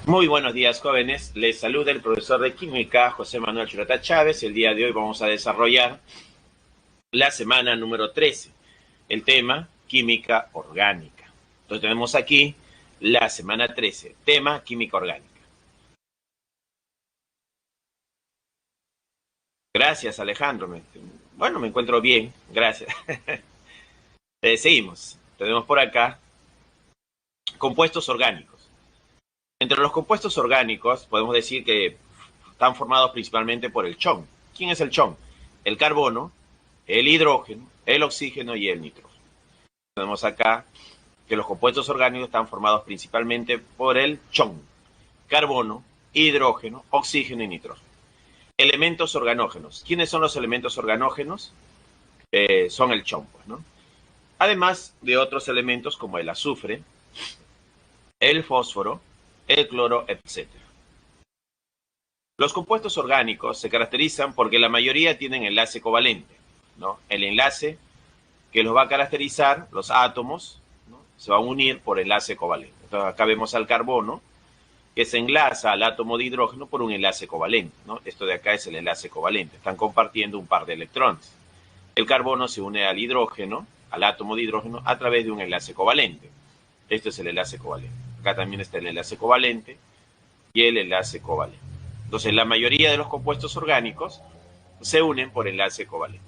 Muy buenos días, jóvenes. Les saluda el profesor de Química, José Manuel Churata Chávez. El día de hoy vamos a desarrollar la semana número 13, el tema química orgánica. Entonces tenemos aquí la semana 13, tema química orgánica. Gracias, Alejandro. Me encuentro bien, gracias. Seguimos. Tenemos por acá compuestos orgánicos. Entre los compuestos orgánicos podemos decir que están formados principalmente por el chon. ¿Quién es el chon? El carbono, el hidrógeno, el oxígeno y el nitrógeno. Tenemos acá que los compuestos orgánicos están formados principalmente por el chon, carbono, hidrógeno, oxígeno y nitrógeno. Elementos organógenos. ¿Quiénes son los elementos organógenos? Son el chon, pues, ¿no? Además de otros elementos como el azufre, el fósforo, el cloro, etc. Los compuestos orgánicos se caracterizan porque la mayoría tienen enlace covalente, ¿no? El enlace que los va a caracterizar, los átomos, ¿no? Se van a unir por enlace covalente. Entonces acá vemos al carbono, que se enlaza al átomo de hidrógeno por un enlace covalente, ¿no? Esto de acá es el enlace covalente. Están compartiendo un par de electrones. El carbono se une al hidrógeno, al átomo de hidrógeno, a través de un enlace covalente. Este es el enlace covalente. Acá también está el enlace covalente y el enlace covalente. Entonces, la mayoría de los compuestos orgánicos se unen por enlace covalente.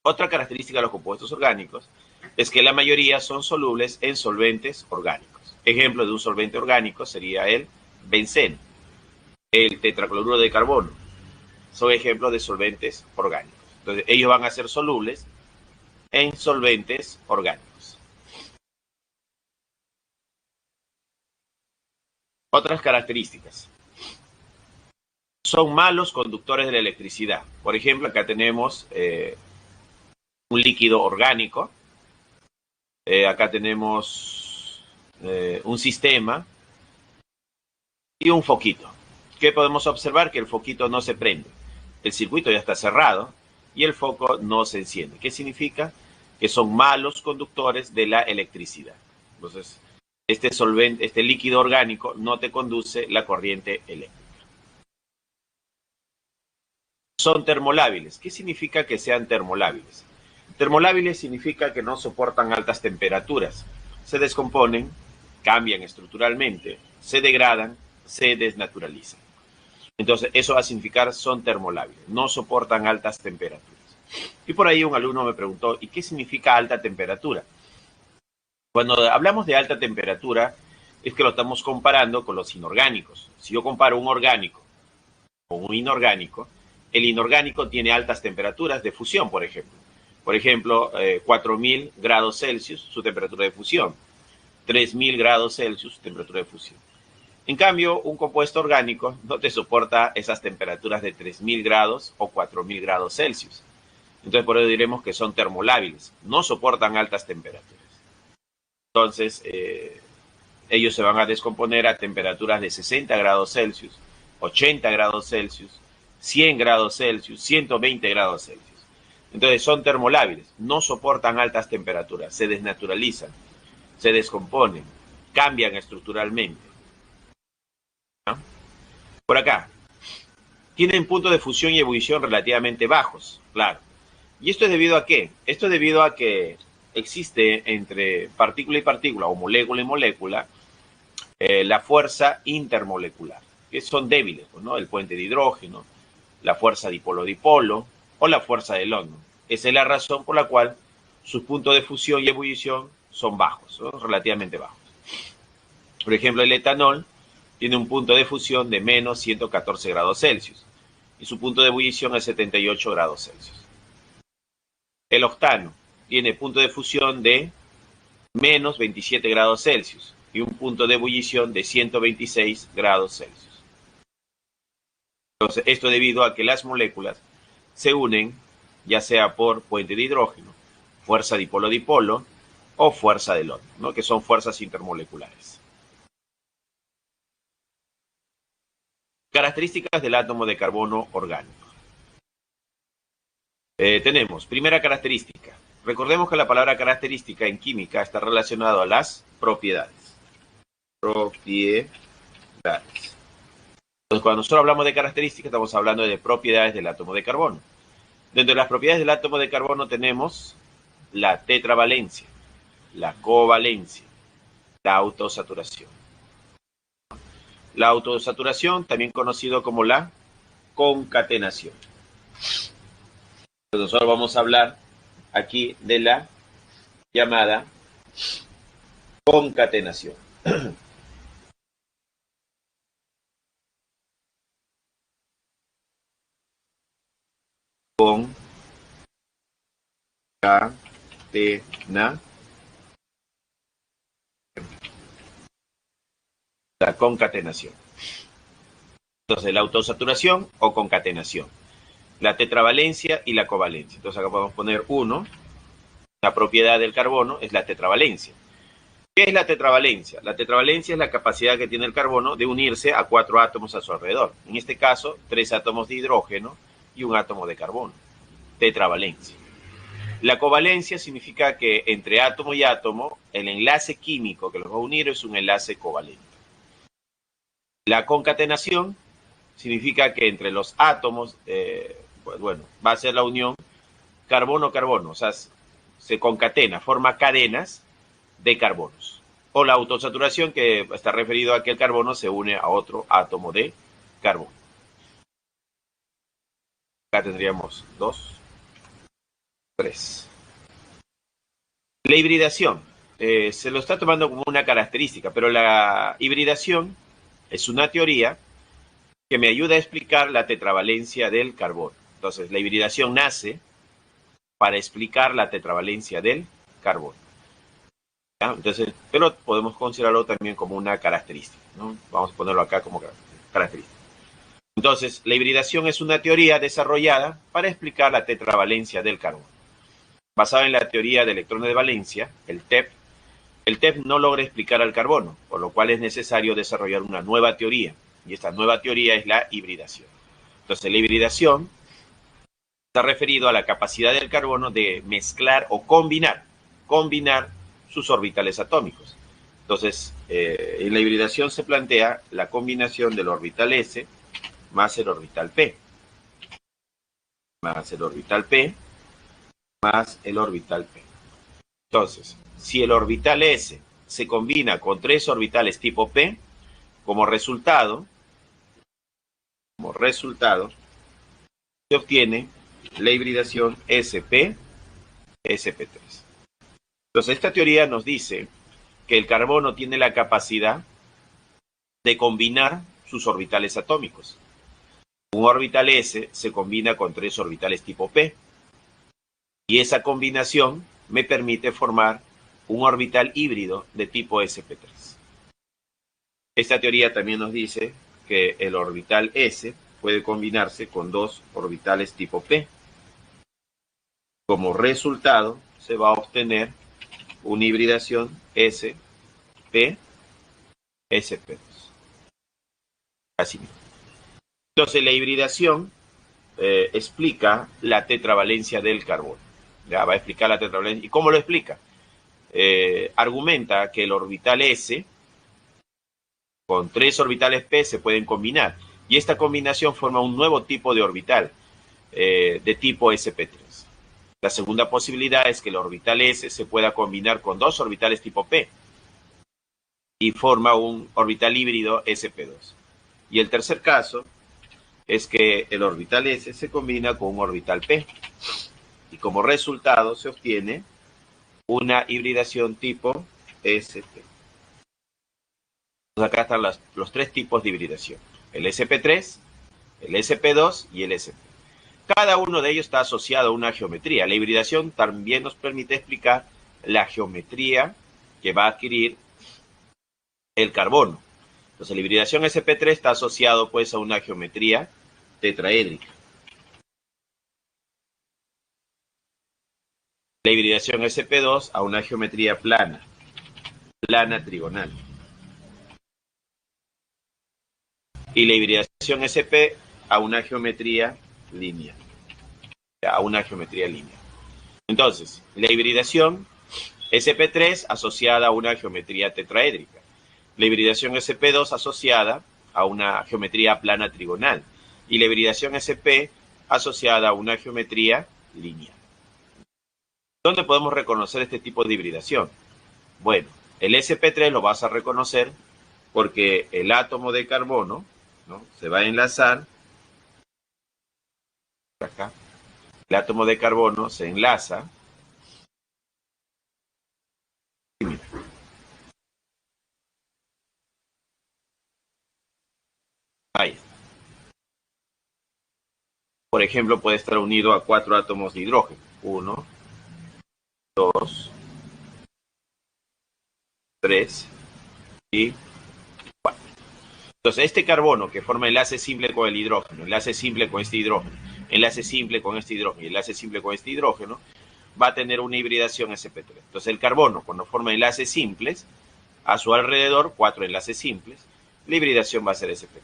Otra característica de los compuestos orgánicos es que la mayoría son solubles en solventes orgánicos. Ejemplo de un solvente orgánico sería el benceno, el tetracloruro de carbono. Son ejemplos de solventes orgánicos. Entonces, ellos van a ser solubles en solventes orgánicos. Otras características. Son malos conductores de la electricidad. Por ejemplo, acá tenemos un líquido orgánico. Acá tenemos un sistema y un foquito. ¿Qué podemos observar? Que el foquito no se prende. El circuito ya está cerrado y el foco no se enciende. ¿Qué significa? Que son malos conductores de la electricidad. Entonces, este líquido orgánico no te conduce la corriente eléctrica. Son termolábiles. ¿Qué significa que sean termolábiles? Termolábiles significa que no soportan altas temperaturas. Se descomponen, cambian estructuralmente, se degradan, se desnaturalizan. Entonces, eso va a significar son termolábiles, no soportan altas temperaturas. Y por ahí un alumno me preguntó, ¿y qué significa alta temperatura? Cuando hablamos de alta temperatura, es que lo estamos comparando con los inorgánicos. Si yo comparo un orgánico con un inorgánico, el inorgánico tiene altas temperaturas de fusión, por ejemplo. Por ejemplo, 4000 grados Celsius, su temperatura de fusión. 3000 grados Celsius, temperatura de fusión. En cambio, un compuesto orgánico no te soporta esas temperaturas de 3000 grados o 4000 grados Celsius. Entonces, por eso diremos que son termolábiles, no soportan altas temperaturas. Entonces, ellos se van a descomponer a temperaturas de 60 grados Celsius, 80 grados Celsius, 100 grados Celsius, 120 grados Celsius. Entonces, son termolábiles, no soportan altas temperaturas, se desnaturalizan, se descomponen, cambian estructuralmente. ¿No? Por acá, tienen puntos de fusión y ebullición relativamente bajos, claro. ¿Y esto es debido a qué? Esto es debido a que existe entre partícula y partícula o molécula y molécula la fuerza intermolecular, que son débiles, ¿no? El puente de hidrógeno, la fuerza dipolo-dipolo o la fuerza del horno. Esa es la razón por la cual sus puntos de fusión y ebullición son bajos, son relativamente bajos. Por ejemplo, el etanol tiene un punto de fusión de menos 114 grados Celsius y su punto de ebullición es 78 grados Celsius. El octano tiene punto de fusión de menos 27 grados Celsius y un punto de ebullición de 126 grados Celsius. Entonces, esto debido a que las moléculas se unen ya sea por puente de hidrógeno, fuerza dipolo-dipolo o fuerza del horno, ¿no? Que son fuerzas intermoleculares. Características del átomo de carbono orgánico. Tenemos, primera característica. Recordemos que la palabra característica en química está relacionada a las propiedades. Propiedades. Entonces, cuando nosotros hablamos de características, estamos hablando de propiedades del átomo de carbono. Dentro de las propiedades del átomo de carbono tenemos la tetravalencia, la covalencia, la autosaturación. La autosaturación, también conocido como la concatenación. Entonces, nosotros vamos a hablar aquí de la llamada concatenación. La concatenación. Entonces, la autosaturación o concatenación. La tetravalencia y la covalencia. Entonces, acá podemos poner 1. La propiedad del carbono es la tetravalencia. ¿Qué es la tetravalencia? La tetravalencia es la capacidad que tiene el carbono de unirse a 4 átomos a su alrededor. En este caso, 3 átomos de hidrógeno y 1 átomo de carbono. Tetravalencia. La covalencia significa que entre átomo y átomo, el enlace químico que los va a unir es un enlace covalente. La concatenación significa que entre los átomos, pues bueno, va a ser la unión carbono-carbono, o sea, se concatena, forma cadenas de carbonos. O la autosaturación, que está referido a que el carbono se une a otro átomo de carbono. Acá tendríamos 2, 3. La hibridación. Se lo está tomando como una característica, pero la hibridación es una teoría que me ayuda a explicar la tetravalencia del carbono. Entonces, la hibridación nace para explicar la tetravalencia del carbono. ¿Ya? Entonces, pero podemos considerarlo también como una característica, ¿no? Vamos a ponerlo acá como característica. Entonces, la hibridación es una teoría desarrollada para explicar la tetravalencia del carbono. Basada en la teoría de electrones de valencia, el TEP no logra explicar al carbono, por lo cual es necesario desarrollar una nueva teoría, y esta nueva teoría es la hibridación. Entonces, la hibridación está referido a la capacidad del carbono de mezclar o combinar sus orbitales atómicos. Entonces, en la hibridación se plantea la combinación del orbital S más el orbital P, más el orbital P, más el orbital P. Entonces, si el orbital S se combina con 3 orbitales tipo P, como resultado, se obtiene la hibridación SP-SP3. Entonces, esta teoría nos dice que el carbono tiene la capacidad de combinar sus orbitales atómicos. Un orbital S se combina con 3 orbitales tipo P, y esa combinación me permite formar un orbital híbrido de tipo sp3. Esta teoría también nos dice que el orbital S puede combinarse con 2 orbitales tipo P. Como resultado, se va a obtener una hibridación SP-SP2. Así mismo. Entonces, la hibridación explica la tetravalencia del carbono. Ya va a explicar la tetravalencia. ¿Y cómo lo explica? Argumenta que el orbital S con 3 orbitales P se pueden combinar, y esta combinación forma un nuevo tipo de orbital de tipo sp3. La segunda posibilidad es que el orbital S se pueda combinar con 2 orbitales tipo P y forma un orbital híbrido sp2. Y el tercer caso es que el orbital S se combina con un orbital P, y como resultado se obtiene una hibridación tipo sp. Entonces acá están los 3 tipos de hibridación: el sp3, el sp2 y el sp. Cada uno de ellos está asociado a una geometría. La hibridación también nos permite explicar la geometría que va a adquirir el carbono. Entonces, la hibridación sp3 está asociado pues a una geometría tetraédrica. La hibridación sp2 a una geometría plana trigonal. Y la hibridación sp a una geometría lineal. Entonces, la hibridación sp3 asociada a una geometría tetraédrica. La hibridación sp2 asociada a una geometría plana trigonal y la hibridación SP asociada a una geometría lineal. ¿Dónde podemos reconocer este tipo de hibridación? Bueno, el sp3 lo vas a reconocer porque el átomo de carbono, ¿no?, se va a enlazar acá. El átomo de carbono se enlaza. Mira. Ahí está. Por ejemplo, puede estar unido a 4 átomos de hidrógeno. 1, 2, 3 y 4. Entonces, este carbono que forma enlace simple con el hidrógeno, enlace simple con este hidrógeno, enlace simple con este hidrógeno y enlace simple con este hidrógeno, va a tener una hibridación sp3. Entonces, el carbono, cuando forma enlaces simples, a su alrededor, 4 enlaces simples, la hibridación va a ser sp3.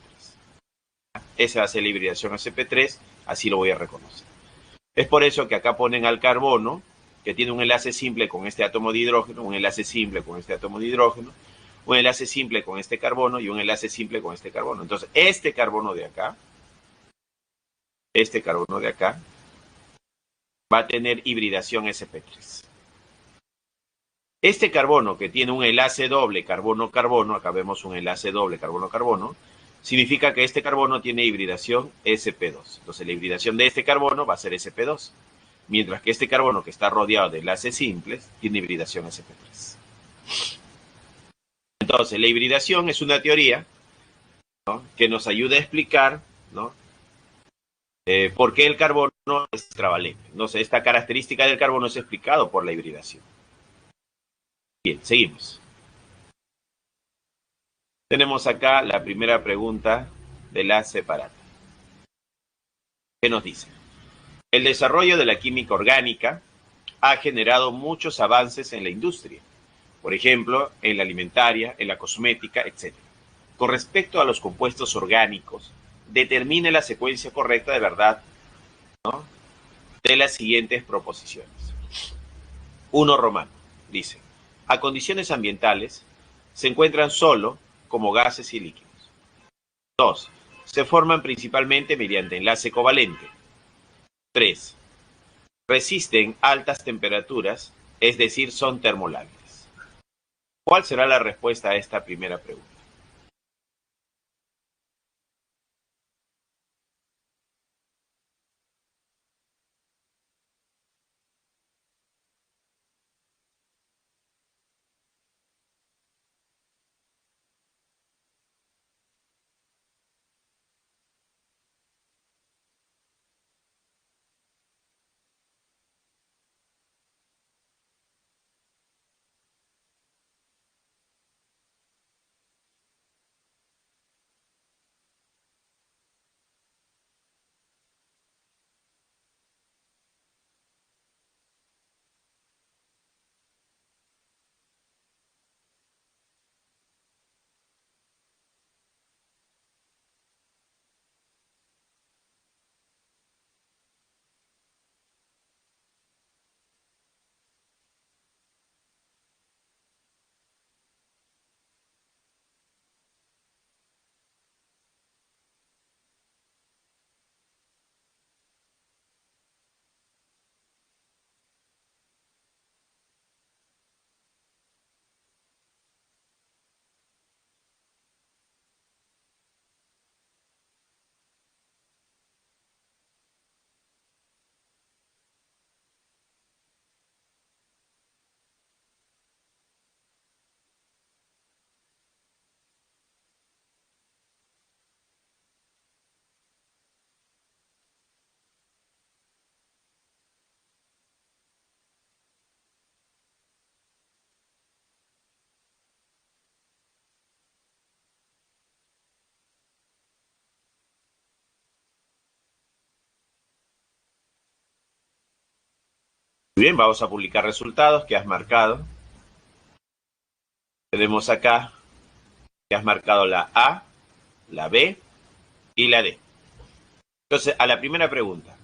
Esa va a ser la hibridación sp3, así lo voy a reconocer. Es por eso que acá ponen al carbono, que tiene un enlace simple con este átomo de hidrógeno, un enlace simple con este átomo de hidrógeno, un enlace simple con este carbono y un enlace simple con este carbono. Entonces, este carbono de acá va a tener hibridación sp3. Este carbono que tiene un enlace doble carbono-carbono, acá vemos un enlace doble carbono-carbono, significa que este carbono tiene hibridación sp2. Entonces la hibridación de este carbono va a ser sp2, mientras que este carbono que está rodeado de enlaces simples tiene hibridación sp3. Entonces la hibridación es una teoría, ¿no?, que nos ayuda a explicar, ¿no?, por qué el carbono es tetravalente. Entonces esta característica del carbono es explicado por la hibridación. Bien, seguimos. Tenemos acá la primera pregunta de la separata. ¿Qué nos dice? El desarrollo de la química orgánica ha generado muchos avances en la industria, por ejemplo, en la alimentaria, en la cosmética, etc. Con respecto a los compuestos orgánicos, determine la secuencia correcta de verdad, ¿no?, de las siguientes proposiciones. 1 romano dice: a condiciones ambientales se encuentran solo como gases y líquidos. 2. Se forman principalmente mediante enlace covalente. 3. Resisten altas temperaturas, es decir, son termolábiles. ¿Cuál será la respuesta a esta primera pregunta? Muy bien, vamos a publicar resultados que has marcado. Tenemos acá que has marcado la A, la B y la D. Entonces, a la primera pregunta: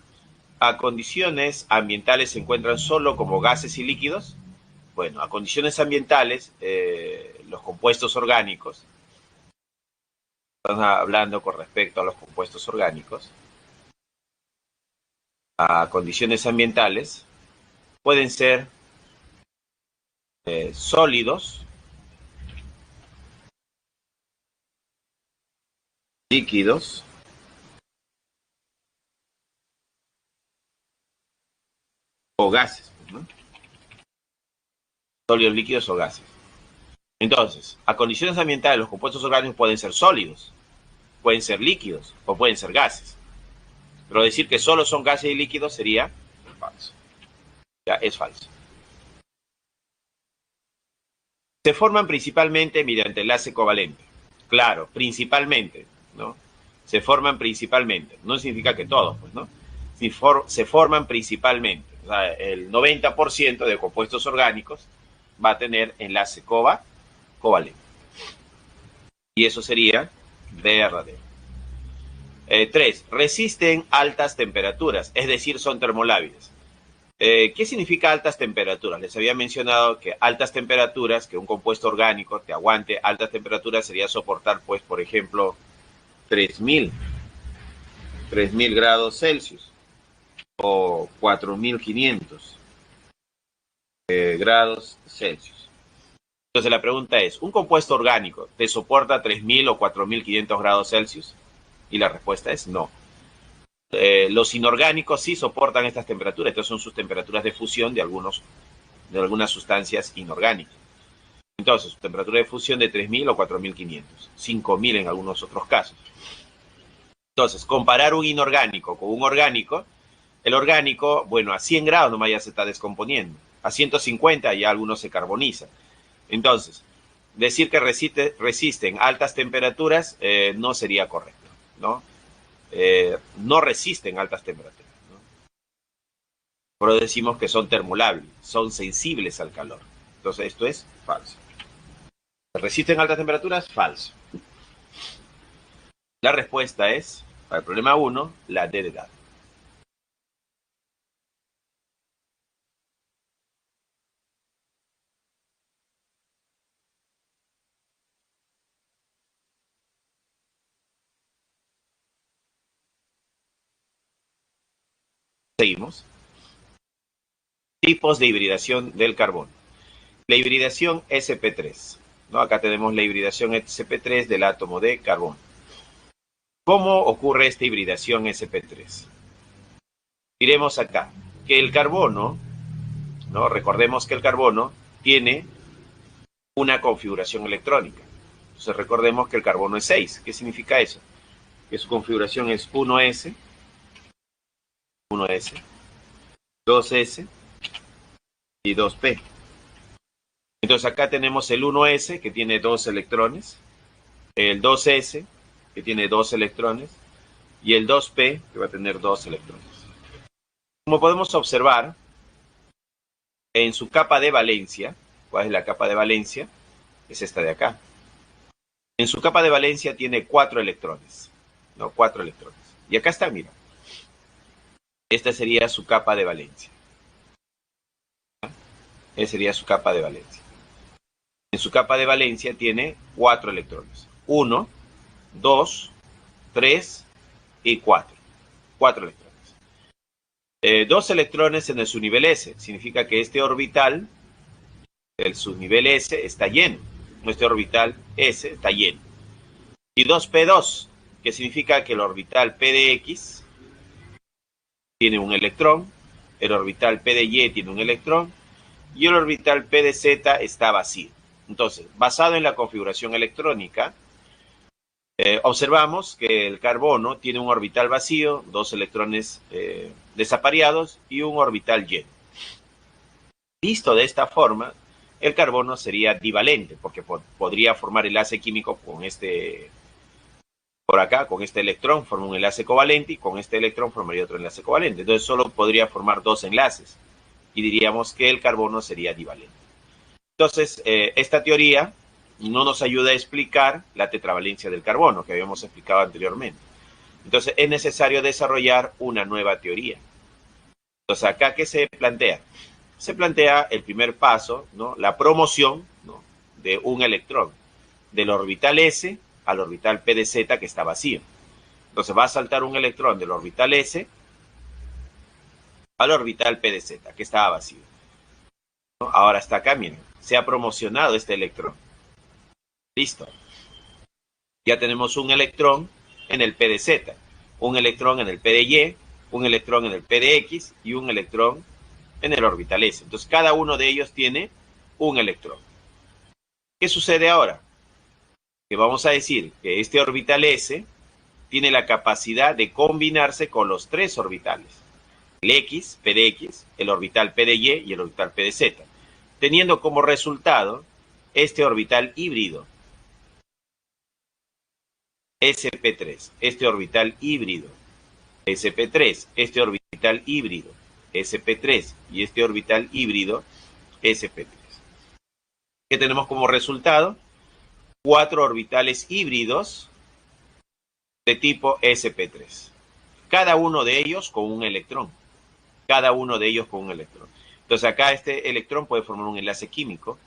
¿a condiciones ambientales se encuentran solo como gases y líquidos? Bueno, a condiciones ambientales, los compuestos orgánicos, Estamos hablando con respecto a los compuestos orgánicos, a condiciones ambientales, pueden ser sólidos, líquidos o gases, ¿no? Sólidos, líquidos o gases. Entonces, a condiciones ambientales, los compuestos orgánicos pueden ser sólidos, pueden ser líquidos o pueden ser gases. Pero decir que solo son gases y líquidos sería falso. Ya es falso. Se forman principalmente mediante enlace covalente. Claro, principalmente, ¿no? Se forman principalmente. No significa que todos, pues, ¿no? Se forman principalmente. O sea, el 90% de compuestos orgánicos va a tener enlace covalente. Y eso sería verdadero. 3. Resisten altas temperaturas, es decir, son termolábiles. ¿Qué significa altas temperaturas? Les había mencionado que altas temperaturas, que un compuesto orgánico te aguante altas temperaturas sería soportar, pues, por ejemplo, 3000 grados Celsius o 4500 grados Celsius. Entonces la pregunta es, ¿un compuesto orgánico te soporta 3000 o 4500 grados Celsius? Y la respuesta es no. Los inorgánicos sí soportan estas temperaturas, estas son sus temperaturas de fusión de algunas sustancias inorgánicas. Entonces, su temperatura de fusión de 3000 o 4500, 5000 en algunos otros casos. Entonces, comparar un inorgánico con un orgánico, el orgánico, bueno, a 100 grados nomás ya se está descomponiendo, a 150 ya algunos se carbonizan. Entonces, decir que resisten altas temperaturas no sería correcto, ¿no? No resisten altas temperaturas, ¿no? Pero decimos que son termolables, son sensibles al calor. Entonces esto es falso. ¿Resisten altas temperaturas? Falso. La respuesta es, para el problema 1, la D de dado. Seguimos. Tipos de hibridación del carbono. La hibridación sp3, ¿no? Acá tenemos la hibridación sp3 del átomo de carbono. ¿Cómo ocurre esta hibridación sp3? Diremos acá que el carbono, ¿no? Recordemos que el carbono tiene una configuración electrónica. Entonces recordemos que el carbono es 6. ¿Qué significa eso? Que su configuración es 1s, 1s, 2s y 2p. Entonces acá tenemos el 1s que tiene 2 electrones, el 2s que tiene 2 electrones y el 2p que va a tener 2 electrones. Como podemos observar, en su capa de valencia, ¿cuál es la capa de valencia? Es esta de acá. En su capa de valencia tiene 4 electrones, ¿no? 4 electrones. Y acá está, mira. Esta sería su capa de valencia. Esa sería su capa de valencia. En su capa de valencia tiene 4 electrones. 1, 2, 3 y 4. 4 electrones. 2 electrones en el subnivel S. Significa que este orbital, el subnivel S, está lleno. Nuestro orbital S está lleno. Y 2p2, que significa que el orbital p de X tiene un electrón, el orbital p de Y tiene un electrón, y el orbital p de Z está vacío. Entonces, basado en la configuración electrónica, observamos que el carbono tiene un orbital vacío, 2 electrones desapareados y un orbital lleno. Visto de esta forma, el carbono sería divalente, porque podría formar enlace químico con este, por acá, con este electrón, forma un enlace covalente y con este electrón formaría otro enlace covalente. Entonces solo podría formar 2 enlaces y diríamos que el carbono sería divalente. Entonces, esta teoría no nos ayuda a explicar la tetravalencia del carbono, que habíamos explicado anteriormente. Entonces, es necesario desarrollar una nueva teoría. Entonces, acá, ¿qué se plantea? Se plantea el primer paso, ¿no? La promoción, ¿no? De un electrón del orbital S al orbital p de z que está vacío. Entonces va a saltar un electrón del orbital s al orbital p de z que estaba vacío, ¿no? Ahora está acá, miren, se ha promocionado este electrón. Listo. Ya tenemos un electrón en el p de z, un electrón en el p de y, un electrón en el p de x y un electrón en el orbital s. Entonces cada uno de ellos tiene un electrón. ¿Qué sucede ahora? Que vamos a decir que este orbital s tiene la capacidad de combinarse con los tres orbitales. El x, p de x, el orbital p de y y el orbital p de z, teniendo como resultado este orbital híbrido, sp3, este orbital híbrido, sp3, este orbital híbrido, sp3 y este orbital híbrido, sp3. ¿Qué tenemos como resultado? 4 orbitales híbridos de tipo sp3. Cada uno de ellos con un electrón. Cada uno de ellos con un electrón. Entonces acá este electrón puede formar un enlace químico,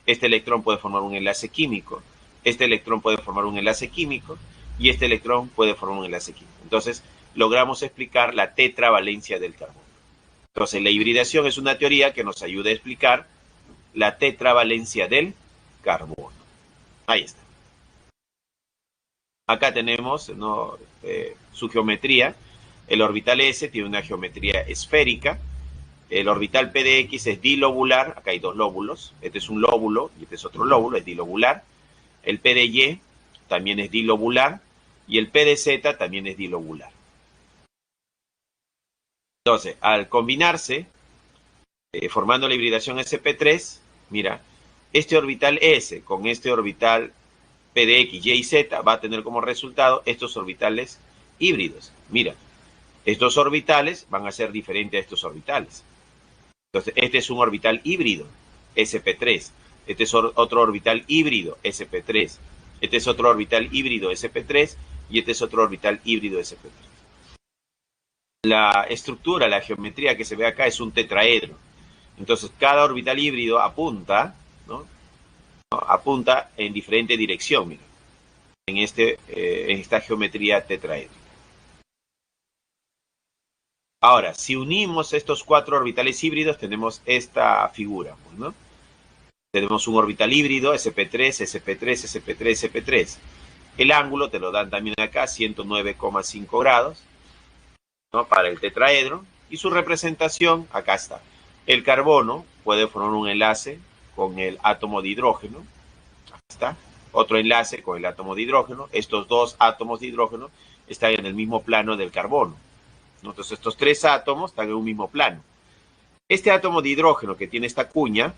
este electrón puede formar un enlace químico, este electrón puede formar un enlace químico y este electrón puede formar un enlace químico. Entonces logramos explicar la tetravalencia del carbono. Entonces la hibridación es una teoría que nos ayuda a explicar la tetravalencia del carbono. Ahí está. Acá tenemos, ¿no?, su geometría. El orbital S tiene una geometría esférica. El orbital p de x es dilobular. Acá hay dos lóbulos. Este es un lóbulo y este es otro lóbulo, es dilobular. El p de y también es dilobular. Y el p de z también es dilobular. Entonces, al combinarse, formando la hibridación sp3, mira, este orbital S con este orbital p de x, y y z va a tener como resultado estos orbitales híbridos. Mira, estos orbitales van a ser diferentes a estos orbitales. Entonces, este es un orbital híbrido, sp3. Este es otro orbital híbrido, sp3. Este es otro orbital híbrido, sp3. Y este es otro orbital híbrido, sp3. La estructura, la geometría que se ve acá es un tetraedro. Entonces, cada orbital híbrido apunta, ¿no?, apunta en diferente dirección, mira, en esta geometría tetraédrica. Ahora, si unimos estos 4 orbitales híbridos, tenemos esta figura, ¿no? Tenemos un orbital híbrido, sp3, sp3, sp3, sp3. El ángulo te lo dan también acá, 109,5 grados, ¿no?, para el tetraedro. Y su representación, acá está. El carbono puede formar un enlace con el átomo de hidrógeno. Acá está. Otro enlace con el átomo de hidrógeno. Estos dos átomos de hidrógeno están en el mismo plano del carbono. Entonces estos 3 átomos están en un mismo plano. Este átomo de hidrógeno que tiene esta cuña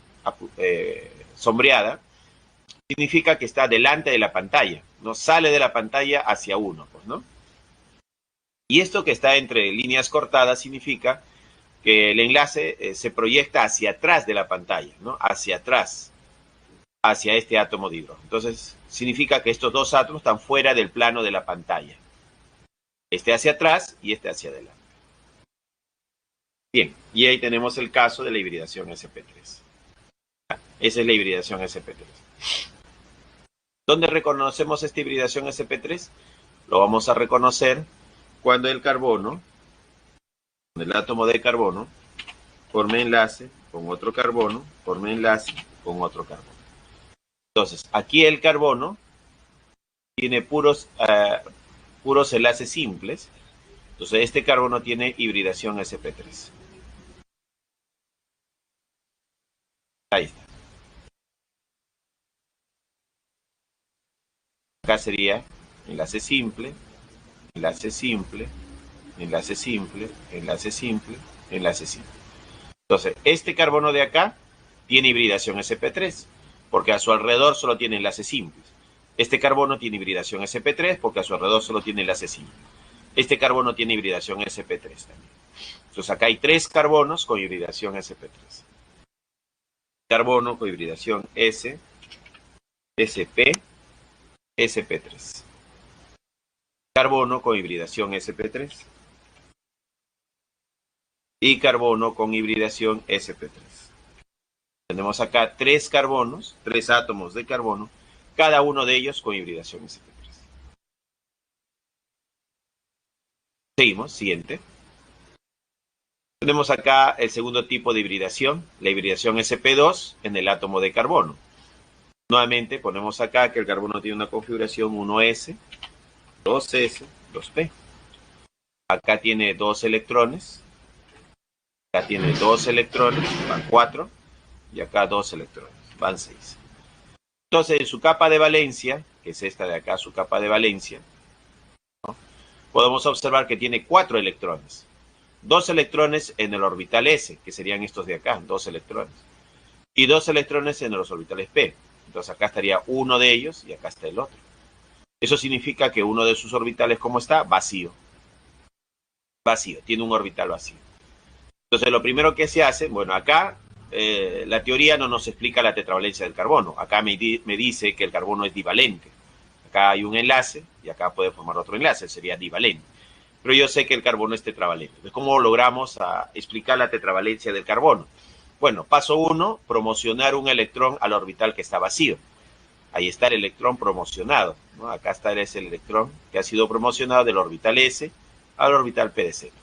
sombreada, significa que está delante de la pantalla, no sale de la pantalla hacia uno, pues, ¿no? Y esto que está entre líneas cortadas significa que el enlace se proyecta hacia atrás de la pantalla, ¿no? Hacia atrás, hacia este átomo de hidrógeno. Entonces significa que estos dos átomos están fuera del plano de la pantalla. Este hacia atrás y este hacia adelante. Bien, y ahí tenemos el caso de la hibridación sp3. Esa es la hibridación sp3. ¿Dónde reconocemos esta hibridación sp3? Lo vamos a reconocer cuando el carbono, el átomo de carbono, forme enlace con otro carbono, forme enlace con otro carbono. Entonces, aquí el carbono tiene puros enlaces simples. Entonces, este carbono tiene hibridación sp3. Ahí está. Acá sería enlace simple, enlace simple, enlace simple, enlace simple, enlace simple. Entonces, este carbono de acá tiene hibridación sp3, porque a su alrededor solo tiene enlaces simples. Este carbono tiene hibridación sp3 porque a su alrededor solo tiene enlaces simples. Este carbono tiene hibridación sp3 también. Entonces, acá hay 3 carbonos con hibridación sp3. Carbono con hibridación S, sp, sp3. Carbono con hibridación sp3. Y carbono con hibridación sp3. Tenemos acá 3 carbonos, 3 átomos de carbono, cada uno de ellos con hibridación sp3. Seguimos, siguiente. Tenemos acá el segundo tipo de hibridación, la hibridación sp2 en el átomo de carbono. Nuevamente ponemos acá que el carbono tiene una configuración 1s, 2s, 2p. Acá tiene 2 electrones, acá tiene 2 electrones, van 4, y acá 2 electrones, van 6. Entonces, en su capa de valencia, que es esta de acá, su capa de valencia, ¿no?, podemos observar que tiene 4 electrones. 2 electrones en el orbital S, que serían estos de acá, 2 electrones. Y 2 electrones en los orbitales P. Entonces acá estaría uno de ellos y acá está el otro. Eso significa que uno de sus orbitales, ¿cómo está? Vacío. Vacío, tiene un orbital vacío. Entonces lo primero que se hace, bueno, acá la teoría no nos explica la tetravalencia del carbono. Acá me dice que el carbono es divalente. Acá hay un enlace y acá puede formar otro enlace, sería divalente. Pero yo sé que el carbono es tetravalente. Entonces, ¿cómo logramos explicar la tetravalencia del carbono? Bueno, paso 1, promocionar un electrón al orbital que está vacío. Ahí está el electrón promocionado, ¿no? Acá está ese electrón que ha sido promocionado del orbital S al orbital P de Z.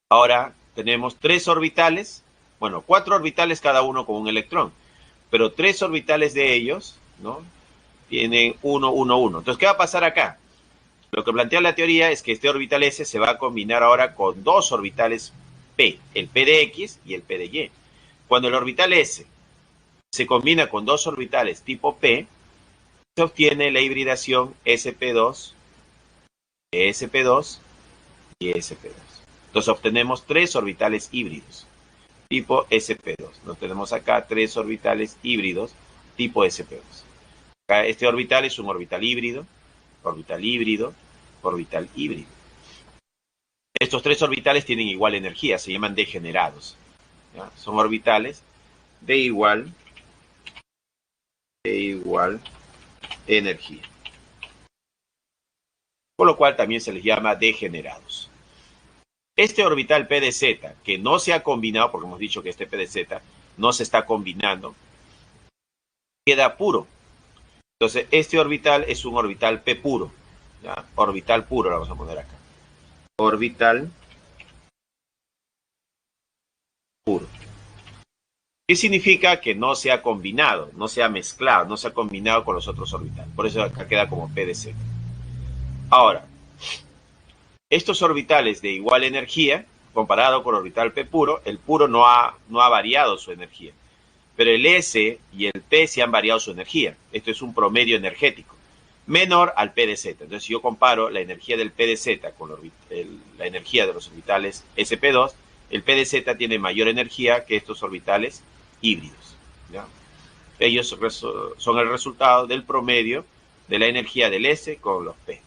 Ahora tenemos 3 orbitales, bueno, 4 orbitales cada uno con un electrón, pero 3 orbitales de ellos, ¿no?, tienen 1, 1, 1. Entonces, ¿qué va a pasar acá? Lo que plantea la teoría es que este orbital S se va a combinar ahora con 2 orbitales P, el P de X y el P de Y. Cuando el orbital S se combina con 2 orbitales tipo P, se obtiene la hibridación sp2, sp2 y sp2. Entonces obtenemos 3 orbitales híbridos tipo sp2. Nos tenemos acá 3 orbitales híbridos tipo sp2. Acá este orbital es un orbital híbrido, orbital híbrido, orbital híbrido. Estos 3 orbitales tienen igual energía, se llaman degenerados, ¿ya? Son orbitales de igual energía. Por lo cual también se les llama degenerados. Este orbital P de Z, que no se ha combinado, porque hemos dicho que este P de Z no se está combinando, queda puro. Entonces, este orbital es un orbital P puro, ¿ya? Orbital puro lo vamos a poner acá. Orbital puro. ¿Qué significa? Que no se ha combinado, no se ha mezclado, no se ha combinado con los otros orbitales. Por eso acá queda como P de Z. Ahora, estos orbitales de igual energía, comparado con el orbital P puro, el puro no ha variado su energía. Pero el S y el P sí han variado su energía. Esto es un promedio energético, menor al P de Z. Entonces, si yo comparo la energía del P de Z con la energía de los orbitales sp2, el P de Z tiene mayor energía que estos orbitales híbridos, ¿ya? Ellos son el resultado del promedio de la energía del S con los P.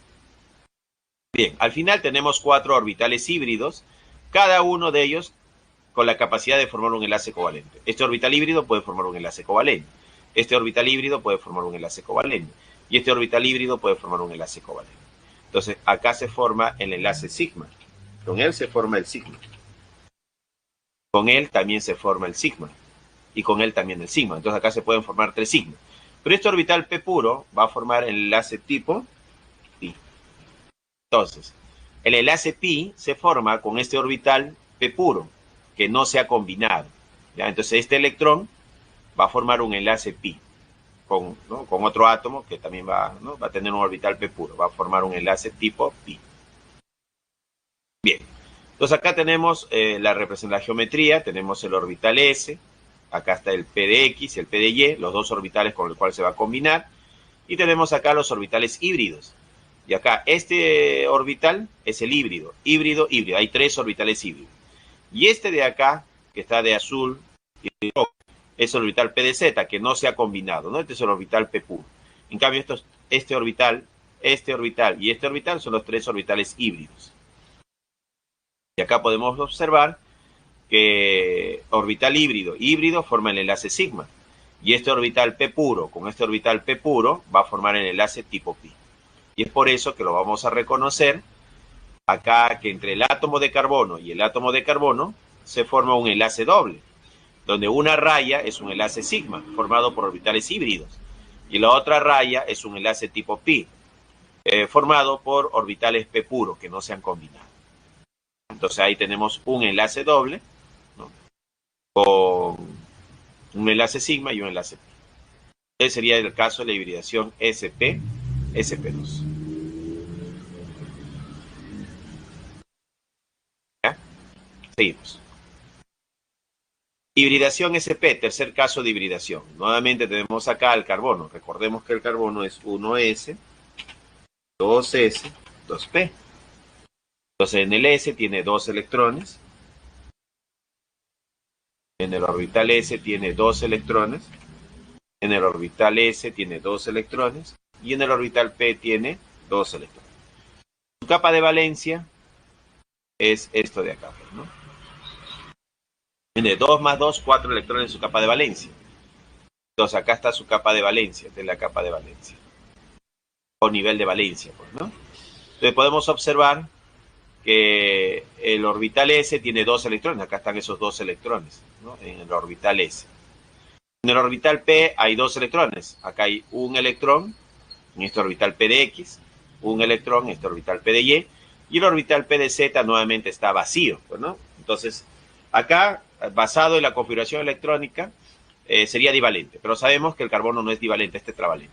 Bien, al final tenemos 4 orbitales híbridos, cada uno de ellos con la capacidad de formar un enlace covalente. Este orbital híbrido puede formar un enlace covalente. Este orbital híbrido puede formar un enlace covalente. Y este orbital híbrido puede formar un enlace covalente. Entonces, acá se forma el enlace sigma. Con él se forma el sigma. Con él también se forma el sigma. Y con él también el sigma. Entonces, acá se pueden formar 3 sigmas. Pero este orbital P puro va a formar el enlace tipo pi. Entonces, el enlace pi se forma con este orbital P puro, que no se ha combinado, ¿ya? Entonces este electrón va a formar un enlace pi con otro átomo que también va a tener un orbital P puro, va a formar un enlace tipo pi. Bien, entonces acá tenemos la representación, la geometría, tenemos el orbital S, acá está el P de X y el P de Y, los 2 orbitales con los cuales se va a combinar, y tenemos acá los orbitales híbridos. Y acá este orbital es el híbrido, híbrido, híbrido, hay 3 orbitales híbridos. Y este de acá, que está de azul y de rojo, es el orbital P de Z, que no se ha combinado, ¿no? Este es el orbital P puro. En cambio, este orbital y este orbital son los 3 orbitales híbridos. Y acá podemos observar que orbital híbrido forma el enlace sigma. Y este orbital P puro con este orbital P puro va a formar el enlace tipo pi. Y es por eso que lo vamos a reconocer acá, que entre el átomo de carbono y el átomo de carbono se forma un enlace doble, donde una raya es un enlace sigma, formado por orbitales híbridos, y la otra raya es un enlace tipo pi. formado por orbitales p puro que no se han combinado. Entonces ahí tenemos un enlace doble, ¿no?, con un enlace sigma y un enlace pi. Ese sería el caso de la hibridación sp-sp2. ¿Ya? Seguimos. Hibridación sp, tercer caso de hibridación. Nuevamente tenemos acá el carbono. Recordemos que el carbono es 1s, 2s, 2p. Entonces en el s tiene 2 electrones, en el orbital s tiene 2 electrones, en el orbital s tiene 2 electrones y en el orbital p tiene 2 electrones. Su capa de valencia es esto de acá, ¿no? Tiene 2 más 2, 4 electrones en su capa de valencia. Entonces acá está su capa de valencia, esta es la capa de valencia, o nivel de valencia, pues, ¿no? Entonces podemos observar que el orbital S tiene 2 electrones, acá están esos 2 electrones, ¿no?, en el orbital S. En el orbital P hay 2 electrones, acá hay un electrón en este orbital P de X, un electrón en este orbital P de y el orbital P de Z nuevamente está vacío, pues, ¿no? Entonces, acá, basado en la configuración electrónica, sería divalente, pero sabemos que el carbono no es divalente, es tetravalente.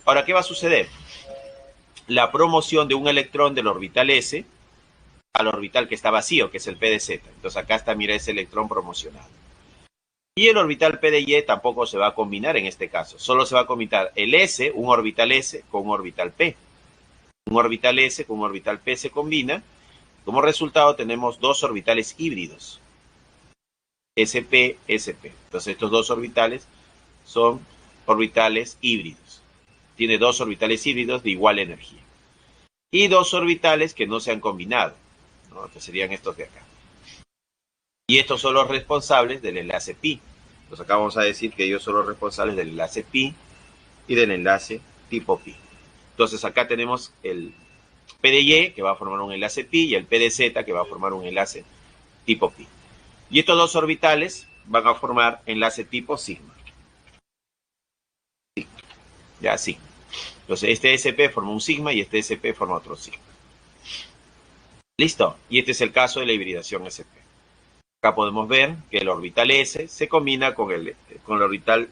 Ahora, ¿qué va a suceder? La promoción de un electrón del orbital S al orbital que está vacío, que es el P de Z. Entonces acá está, mira, ese electrón promocionado. Y el orbital P de Y tampoco se va a combinar en este caso. Solo se va a combinar el S, un orbital S, con un orbital P. Un orbital S con un orbital P se combina. Como resultado tenemos dos orbitales híbridos. SP, SP. Entonces estos dos orbitales son orbitales híbridos. Tiene dos orbitales híbridos de igual energía. Y dos orbitales que no se han combinado, ¿no?, que serían estos de acá. Y estos son los responsables del enlace pi. Entonces acá vamos a decir que ellos son los responsables del enlace pi y del enlace tipo pi. Entonces acá tenemos el P de Y, que va a formar un enlace pi, y el P de Z, que va a formar un enlace tipo pi. Y estos dos orbitales van a formar enlace tipo sigma. Ya, sigma. Entonces este SP forma un sigma y este SP forma otro sigma. ¿Listo? Y este es el caso de la hibridación SP. Acá podemos ver que el orbital S se combina con el orbital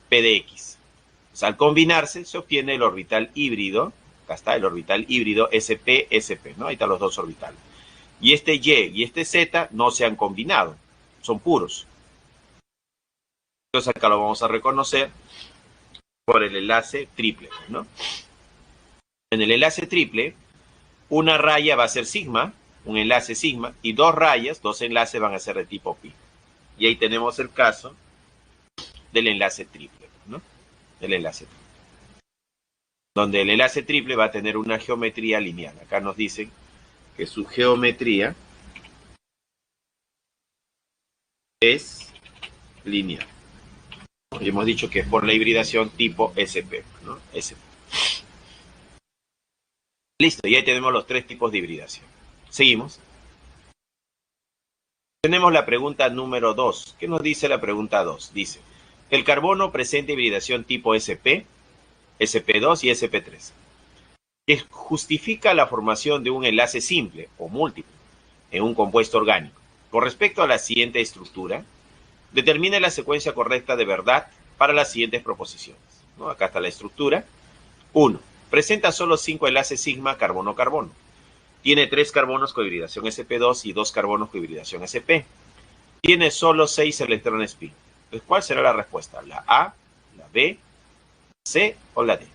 P de X. Entonces, al combinarse se obtiene el orbital híbrido. Acá está el orbital híbrido SP-SP, ¿no? Ahí están los dos orbitales. Y este Y y este Z no se han combinado, son puros. Entonces acá lo vamos a reconocer por el enlace triple, ¿no? En el enlace triple, una raya va a ser sigma, un enlace sigma, y dos rayas, dos enlaces van a ser de tipo pi. Y ahí tenemos el caso del enlace triple, ¿no? El enlace triple. Donde el enlace triple va a tener una geometría lineal. Acá nos dicen que su geometría es lineal. Y hemos dicho que es por la hibridación tipo SP, ¿no? SP. Listo, y ahí tenemos los tres tipos de hibridación. Seguimos. Tenemos la pregunta número 2. ¿Qué nos dice la pregunta 2? Dice, el carbono presenta hibridación tipo SP, SP2 y SP3, que justifica la formación de un enlace simple o múltiple en un compuesto orgánico. Con respecto a la siguiente estructura, determine la secuencia correcta de verdad para las siguientes proposiciones, ¿no? Acá está la estructura. 1. Presenta solo 5 enlaces sigma carbono-carbono. Tiene 3 carbonos con hibridación sp2 y 2 carbonos con hibridación sp. Tiene solo 6 electrones pi. Entonces, ¿cuál será la respuesta? ¿La A, la B, C o la D?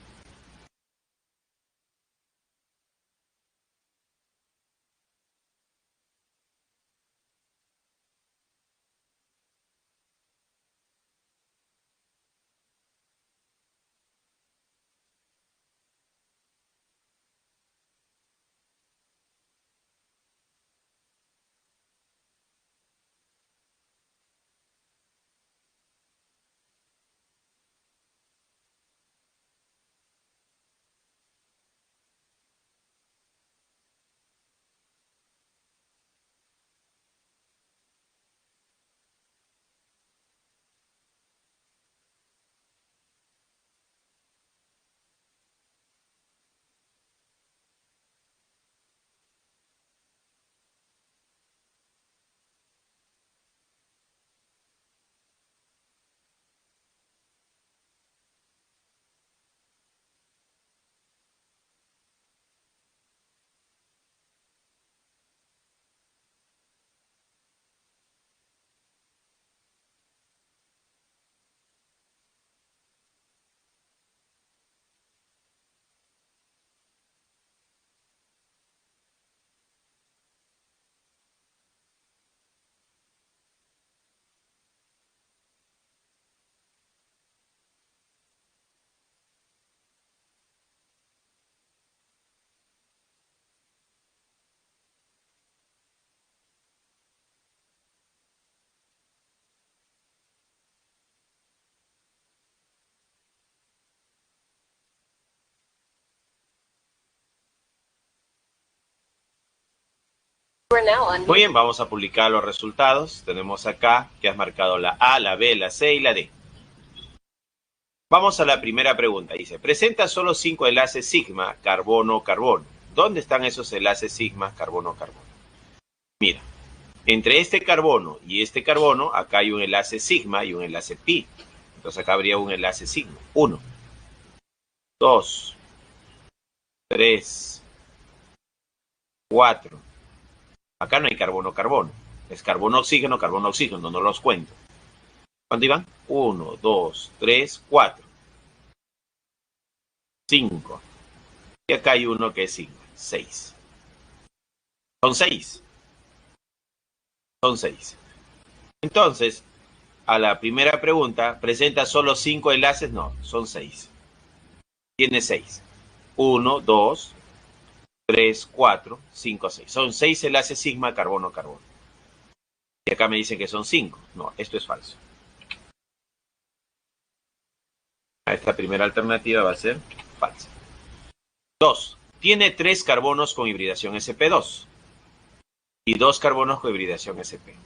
Muy bien, vamos a publicar los resultados. Tenemos acá que has marcado la A, la B, la C y la D. Vamos a la primera pregunta. Dice, presenta solo 5 enlaces sigma, carbono-carbono. ¿Dónde están esos enlaces sigma, carbono-carbono? Mira, entre este carbono y este carbono, acá hay un enlace sigma y un enlace pi. Entonces acá habría un enlace sigma. 1, 2, 3, 4. Acá no hay carbono-carbono. Es carbono-oxígeno, no los cuento. ¿Cuánto iban? 1, 2, 3, 4, 5. Y acá hay uno que es sigma, 6. Son 6. Son 6. Entonces, a la primera pregunta, ¿presenta solo 5 enlaces? No, son 6. Tiene 6. 1, 2, 3, 4, 5, 6. Son 6 enlaces sigma, carbono-carbono. Y acá me dicen que son 5. No, esto es falso. Esta primera alternativa va a ser falsa. 2. Tiene 3 carbonos con hibridación sp2 y 2 carbonos con hibridación sp.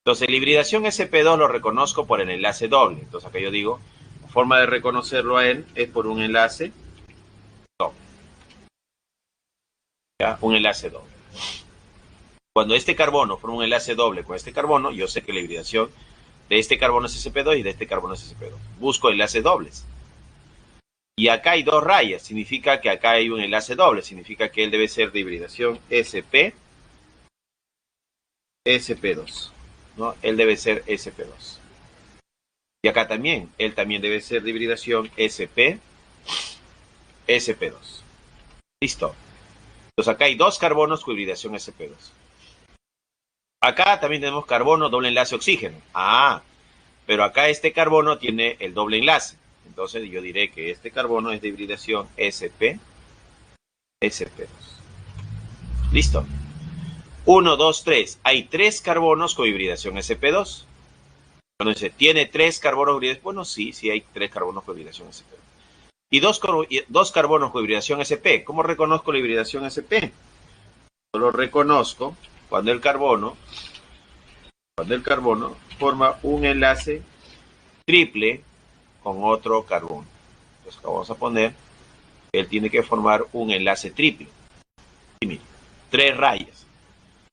Entonces, la hibridación sp2 lo reconozco por el enlace doble. Entonces, acá yo digo, la forma de reconocerlo a él es por un enlace doble. ¿Ya? Un enlace doble. Cuando este carbono forma un enlace doble con este carbono, yo sé que la hibridación de este carbono es sp2 y de este carbono es sp2. Busco enlaces dobles. Y acá hay 2 rayas, significa que acá hay un enlace doble, significa que él debe ser de hibridación sp, sp2, ¿no? Él debe ser sp2. Y acá también, él también debe ser de hibridación sp, sp2. Listo. Entonces acá hay 2 carbonos con hibridación sp2. Acá también tenemos carbono, doble enlace oxígeno. Ah, pero acá este carbono tiene el doble enlace. Entonces yo diré que este carbono es de hibridación sp, sp2. Listo. 1, 2, 3. Hay 3 carbonos con hibridación sp2. Entonces, ¿tiene 3 carbonos con hibridación? Bueno, sí, sí hay 3 carbonos con hibridación sp2. Y 2 carbonos con hibridación sp. ¿Cómo reconozco la hibridación sp? Yo lo reconozco cuando el carbono forma un enlace triple con otro carbono. Entonces, vamos a poner que él tiene que formar un enlace triple. Y mira, 3 rayas.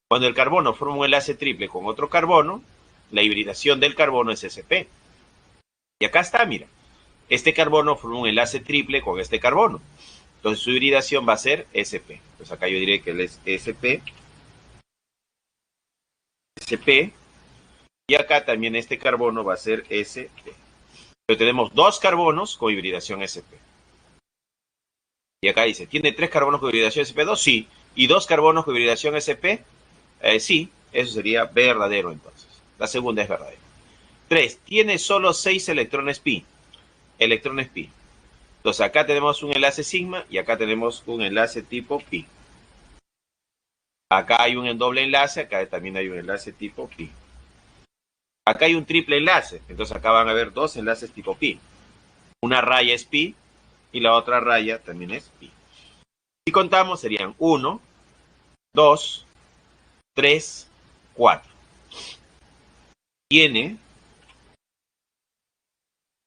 Cuando el carbono forma un enlace triple con otro carbono, la hibridación del carbono es sp. Y acá está, mira. Este carbono forma un enlace triple con este carbono. Entonces su hibridación va a ser sp. Pues acá yo diré que él es sp. sp. Y acá también este carbono va a ser sp. Pero tenemos 2 carbonos con hibridación sp. Y acá dice, ¿tiene 3 carbonos con hibridación sp2? Sí. ¿Y 2 carbonos con hibridación sp? Sí. Eso sería verdadero entonces. La segunda es verdadera. 3. Tiene solo 6 electrones pi. Electrones pi. Entonces acá tenemos un enlace sigma y acá tenemos un enlace tipo pi. Acá hay un doble enlace, acá también hay un enlace tipo pi. Acá hay un triple enlace, entonces acá van a haber 2 enlaces tipo pi. Una raya es pi y la otra raya también es pi. Si contamos serían 1, 2, 3, 4. Tiene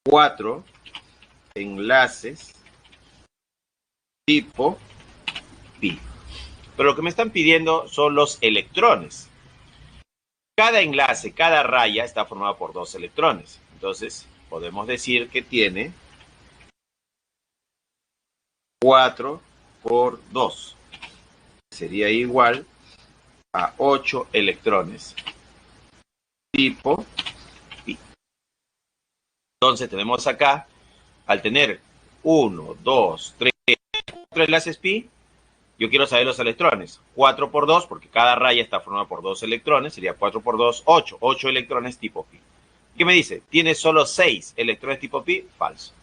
4 enlaces tipo pi. Pero lo que me están pidiendo son los electrones. Cada enlace, cada raya está formada por 2 electrones. Entonces, podemos decir que tiene 4 por 2. Sería igual a 8 electrones tipo pi. Entonces, tenemos acá, al tener 1, 2, 3, 4 enlaces pi, yo quiero saber los electrones. 4 por 2, porque cada raya está formada por 2 electrones, sería 4 por 2, 8. 8 electrones tipo pi. ¿Qué me dice? Tiene solo 6 electrones tipo pi. Falso.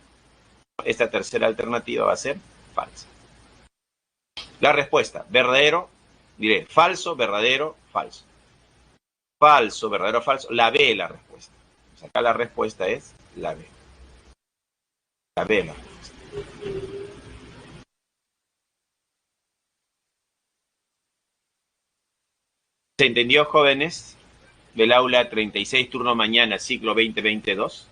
Esta tercera alternativa va a ser falsa. La respuesta, verdadero, diré falso, verdadero, falso. Falso, verdadero, falso. La B es la respuesta. Pues acá la respuesta es la B. La B es la respuesta. ¿Se entendió, jóvenes del aula 36, turno mañana, ciclo 2022?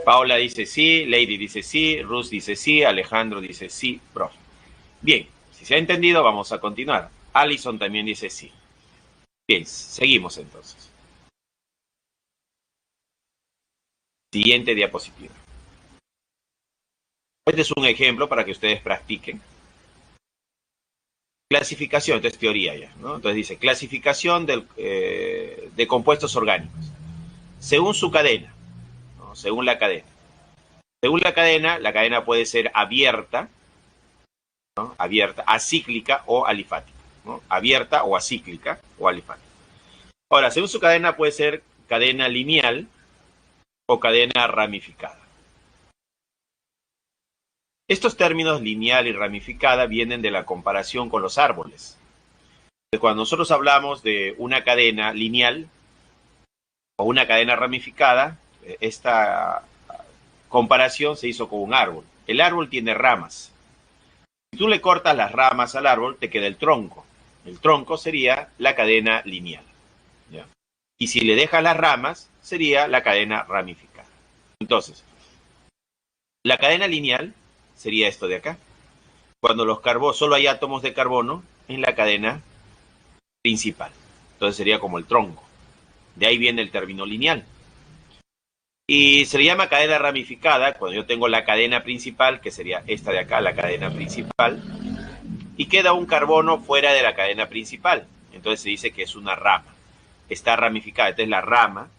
Paola dice sí, Lady dice sí, Ruth dice sí, Alejandro dice sí, profe. Bien, si se ha entendido, vamos a continuar. Alison también dice sí. Bien, seguimos entonces. Siguiente diapositiva. Este es un ejemplo para que ustedes practiquen. Clasificación, esto es teoría ya, ¿no? Entonces dice, clasificación de compuestos orgánicos. Según su cadena, ¿no? Según la cadena. Según la cadena puede ser abierta, ¿no? Abierta, acíclica o alifática, ¿no? Abierta o acíclica o alifática. Ahora, según su cadena puede ser cadena lineal o cadena ramificada. Estos términos lineal y ramificada vienen de la comparación con los árboles. Cuando nosotros hablamos de una cadena lineal o una cadena ramificada, esta comparación se hizo con un árbol. El árbol tiene ramas. Si tú le cortas las ramas al árbol, te queda el tronco. El tronco sería la cadena lineal, ¿ya? Y si le dejas las ramas, sería la cadena ramificada. Entonces, la cadena lineal sería esto de acá. Cuando los carbonos, solo hay átomos de carbono en la cadena principal. Entonces sería como el tronco. De ahí viene el término lineal. Y se le llama cadena ramificada cuando yo tengo la cadena principal, que sería esta de acá, la cadena principal, y queda un carbono fuera de la cadena principal. Entonces se dice que es una rama. Está ramificada, esta es la rama,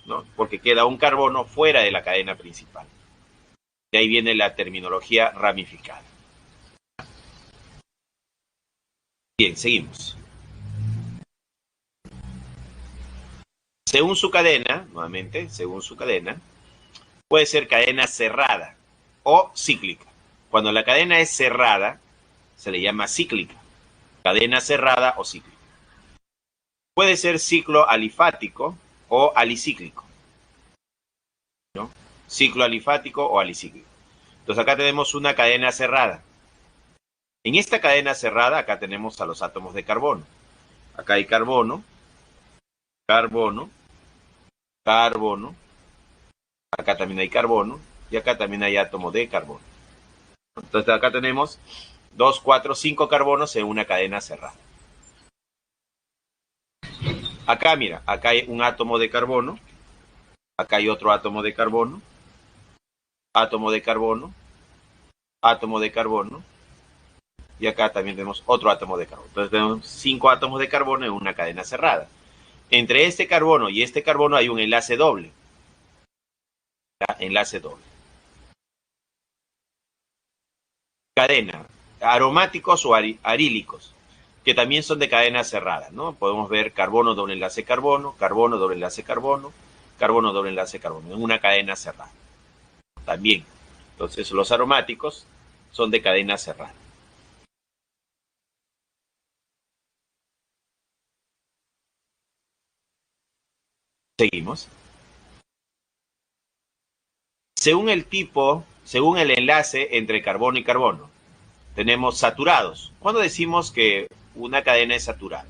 ¿no? Porque queda un carbono fuera de la cadena principal. De ahí viene la terminología ramificada. Bien, seguimos. Según su cadena, nuevamente, según su cadena, puede ser cadena cerrada o cíclica. Cuando la cadena es cerrada, se le llama cíclica. Cadena cerrada o cíclica. Puede ser ciclo alifático o alicíclico, ¿no? Ciclo alifático o alicíclico. Entonces acá tenemos una cadena cerrada. En esta cadena cerrada, acá tenemos a los átomos de carbono. Acá hay carbono, carbono, carbono. Acá también hay carbono y acá también hay átomo de carbono. Entonces acá tenemos 2, 4, 5 carbonos en una cadena cerrada. Acá, mira, acá hay un átomo de carbono, acá hay otro átomo de carbono, átomo de carbono, átomo de carbono, y acá también tenemos otro átomo de carbono. Entonces tenemos 5 átomos de carbono en una cadena cerrada. Entre este carbono y este carbono hay un enlace doble. Enlace doble. Cadena, aromáticos o arílicos, que también son de cadena cerrada, ¿no? Podemos ver carbono, doble enlace carbono, carbono, doble enlace carbono, carbono, doble enlace carbono, en una cadena cerrada. También. Entonces, los aromáticos son de cadena cerrada. Seguimos. Según el tipo, según el enlace entre carbono y carbono, tenemos saturados. ¿Cuándo decimos que una cadena es saturada?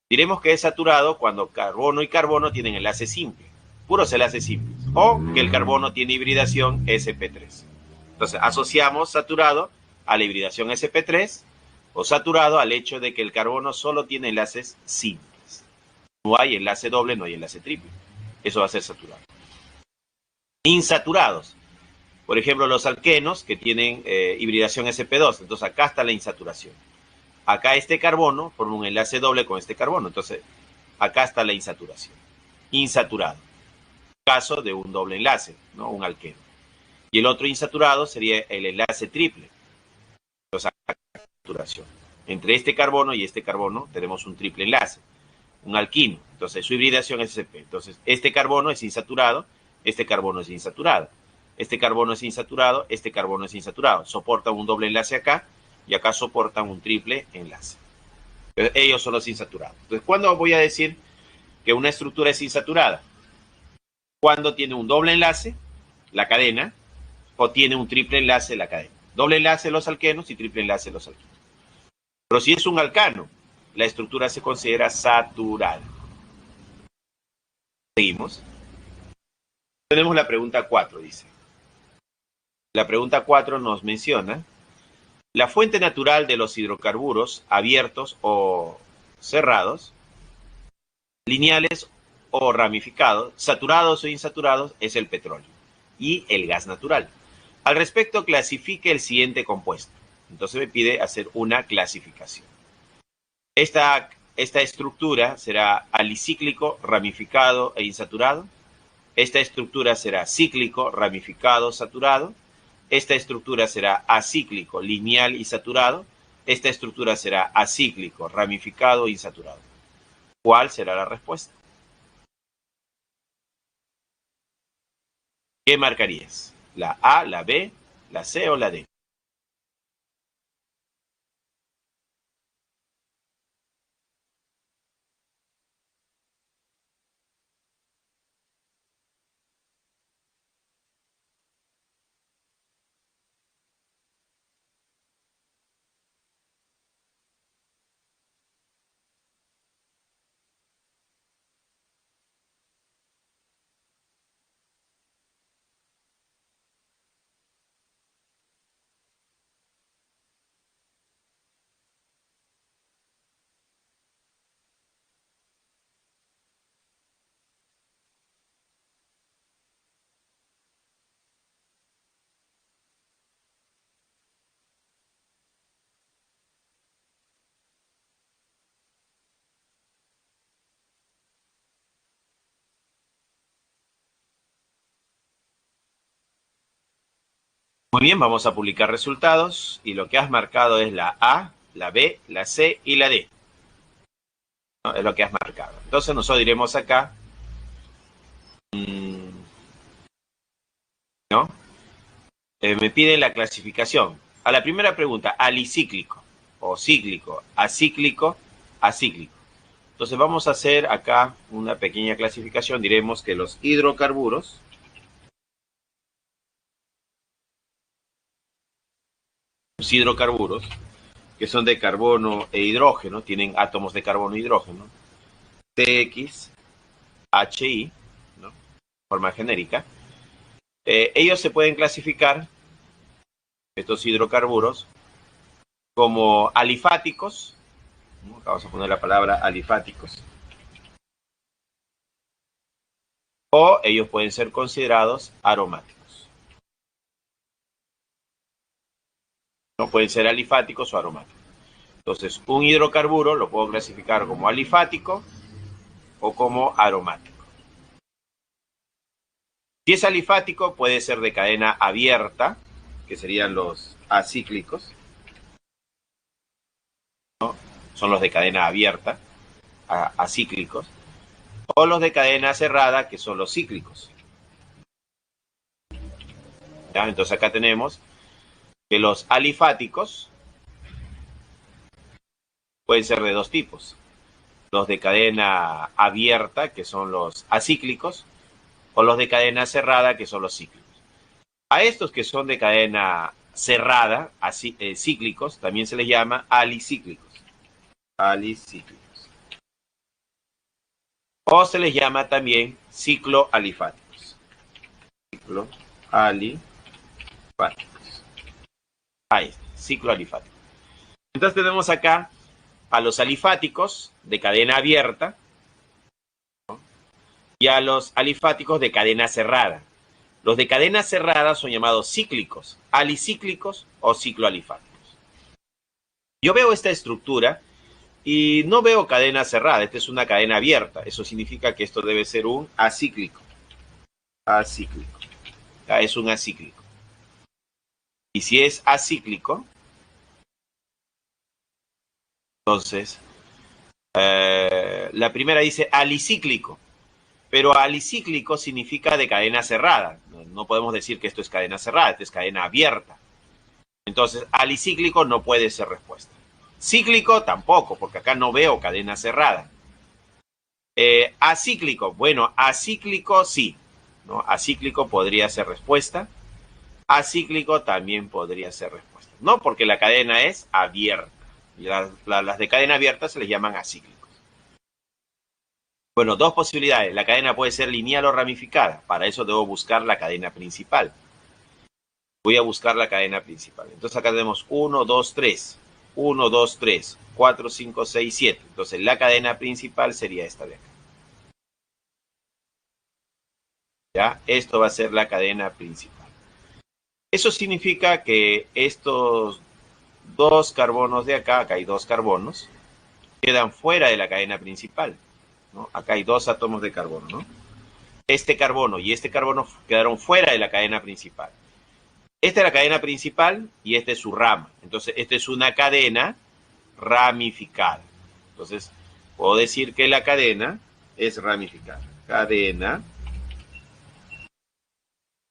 Diremos que es saturado cuando carbono y carbono tienen enlace simple, puros enlaces simples, o que el carbono tiene hibridación sp3. Entonces, asociamos saturado a la hibridación sp3 o saturado al hecho de que el carbono solo tiene enlaces simples. No hay enlace doble, no hay enlace triple. Eso va a ser saturado. Insaturados. Por ejemplo, los alquenos que tienen hibridación sp2. Entonces, acá está la insaturación. Acá este carbono forma un enlace doble con este carbono. Entonces, acá está la insaturación. Insaturado. Caso de un doble enlace, ¿no? Un alqueno. Y el otro insaturado sería el enlace triple. Entonces, acá está la insaturación. Entre este carbono y este carbono tenemos un triple enlace. Un alquino. Entonces, su hibridación es sp. Entonces, este carbono es insaturado, este carbono es insaturado. Este carbono es insaturado, este carbono es insaturado. Soportan un doble enlace acá y acá soportan un triple enlace. Entonces, ellos son los insaturados. Entonces, ¿cuándo voy a decir que una estructura es insaturada? Cuando tiene un doble enlace, la cadena, o tiene un triple enlace la cadena. Doble enlace los alquenos y triple enlace los alquenos. Pero si es un alcano, la estructura se considera saturada. Seguimos. Tenemos la pregunta 4, dice. La pregunta 4 nos menciona la fuente natural de los hidrocarburos abiertos o cerrados, lineales o ramificados, saturados o insaturados, es el petróleo y el gas natural. Al respecto, clasifique el siguiente compuesto. Entonces me pide hacer una clasificación. Esta estructura será alicíclico, ramificado e insaturado. Esta estructura será cíclico, ramificado, saturado. Esta estructura será acíclico, lineal y saturado. Esta estructura será acíclico, ramificado e insaturado. ¿Cuál será la respuesta? ¿Qué marcarías? ¿La A, la B, la C o la D? Muy bien, vamos a publicar resultados y lo que has marcado es la A, la B, la C y la D. ¿No? Es lo que has marcado. Entonces nosotros diremos acá, ¿no? Me piden la clasificación. A la primera pregunta, alicíclico o cíclico, acíclico, acíclico. Entonces vamos a hacer acá una pequeña clasificación. Diremos que los hidrocarburos que son de carbono e hidrógeno, tienen átomos de carbono e hidrógeno, TX, HI, ¿no? Forma genérica. Ellos se pueden clasificar, estos hidrocarburos, como alifáticos, ¿no? Acá vamos a poner la palabra alifáticos, o ellos pueden ser considerados aromáticos. No pueden ser alifáticos o aromáticos. Entonces, un hidrocarburo lo puedo clasificar como alifático o como aromático. Si es alifático, puede ser de cadena abierta, que serían los acíclicos, ¿no? Son los de cadena abierta, acíclicos, o los de cadena cerrada, que son los cíclicos. ¿Ya? Entonces acá tenemos que los alifáticos pueden ser de dos tipos. Los de cadena abierta, que son los acíclicos, o los de cadena cerrada, que son los cíclicos. A estos que son de cadena cerrada, cíclicos, también se les llama alicíclicos. Alicíclicos. O se les llama también cicloalifáticos. Cicloalifáticos. Ahí está, cicloalifáticos. Entonces tenemos acá a los alifáticos de cadena abierta, ¿no? Y a los alifáticos de cadena cerrada. Los de cadena cerrada son llamados cíclicos, alicíclicos o cicloalifáticos. Yo veo esta estructura y no veo cadena cerrada. Esta es una cadena abierta. Eso significa que esto debe ser un acíclico. Acíclico. Ya es un acíclico. Y si es acíclico, entonces la primera dice alicíclico. Pero alicíclico significa de cadena cerrada. No podemos decir que esto es cadena cerrada, esto es cadena abierta. Entonces, alicíclico no puede ser respuesta. Cíclico tampoco, porque acá no veo cadena cerrada. Acíclico, bueno, acíclico sí, ¿no? Acíclico podría ser respuesta. Acíclico también podría ser respuesta. No, porque la cadena es abierta. Y las de cadena abierta se les llaman acíclicos. Bueno, dos posibilidades. La cadena puede ser lineal o ramificada. Para eso debo buscar la cadena principal. Voy a buscar la cadena principal. Entonces acá tenemos 1, 2, 3. 1, 2, 3, 4, 5, 6, 7. Entonces la cadena principal sería esta de acá. ¿Ya? Esto va a ser la cadena principal. Eso significa que estos dos carbonos de acá, acá hay dos carbonos, quedan fuera de la cadena principal, ¿no? Acá hay dos átomos de carbono, ¿no? Este carbono y este carbono quedaron fuera de la cadena principal. Esta es la cadena principal y esta es su rama. Entonces, esta es una cadena ramificada. Entonces, puedo decir que la cadena es ramificada. Cadena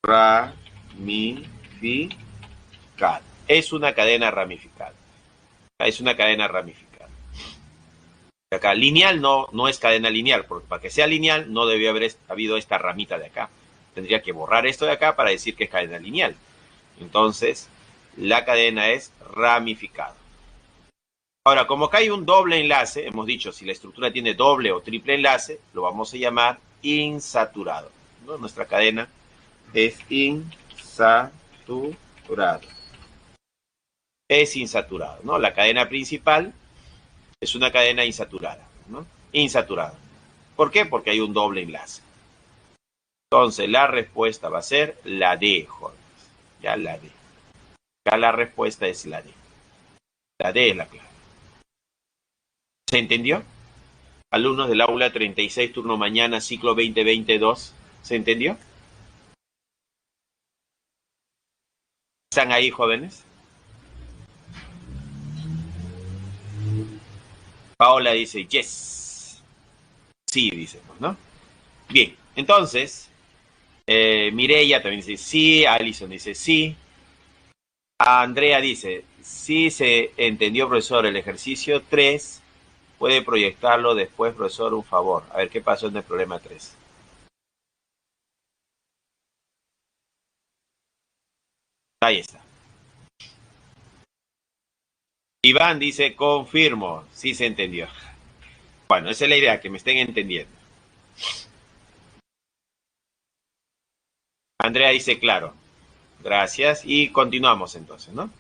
ramificada. Es una cadena ramificada. Es una cadena ramificada. Acá, lineal no es cadena lineal, porque para que sea lineal no debe haber habido esta ramita de acá. Tendría que borrar esto de acá para decir que es cadena lineal. Entonces, la cadena es ramificada. Ahora, como acá hay un doble enlace, hemos dicho, si la estructura tiene doble o triple enlace, lo vamos a llamar insaturado, ¿no? Nuestra cadena es insaturado. Es insaturado, ¿no? La cadena principal es una cadena insaturada, ¿no? Insaturada. ¿Por qué? Porque hay un doble enlace. Entonces, la respuesta va a ser la D, jóvenes. Ya la D. Acá la respuesta es la D. La D es la clave. ¿Se entendió? Alumnos del aula 36, turno mañana, ciclo 2022. ¿Se entendió? ¿Están ahí, jóvenes? Paola dice, yes. Sí, dice, ¿no? Bien, entonces, Mireya también dice sí, Alison dice sí. Andrea dice, sí se entendió, profesor, el ejercicio 3 puede proyectarlo después, profesor, un favor. A ver qué pasó en el problema 3. Ahí está. Iván dice, confirmo, sí se entendió. Bueno, esa es la idea, que me estén entendiendo. Andrea dice, claro, gracias. Y continuamos entonces, ¿no?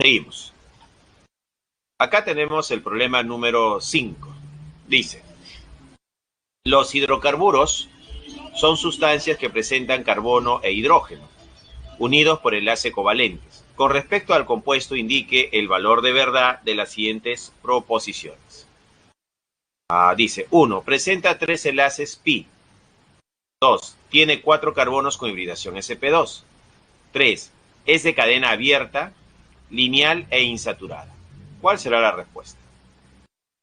Seguimos. Acá tenemos el problema número 5. Dice, los hidrocarburos son sustancias que presentan carbono e hidrógeno, unidos por enlaces covalentes. Con respecto al compuesto, indique el valor de verdad de las siguientes proposiciones. Dice, 1. Presenta 3 enlaces pi. 2. Tiene 4 carbonos con hibridación sp2. 3. Es de cadena abierta, lineal e insaturada. ¿Cuál será la respuesta?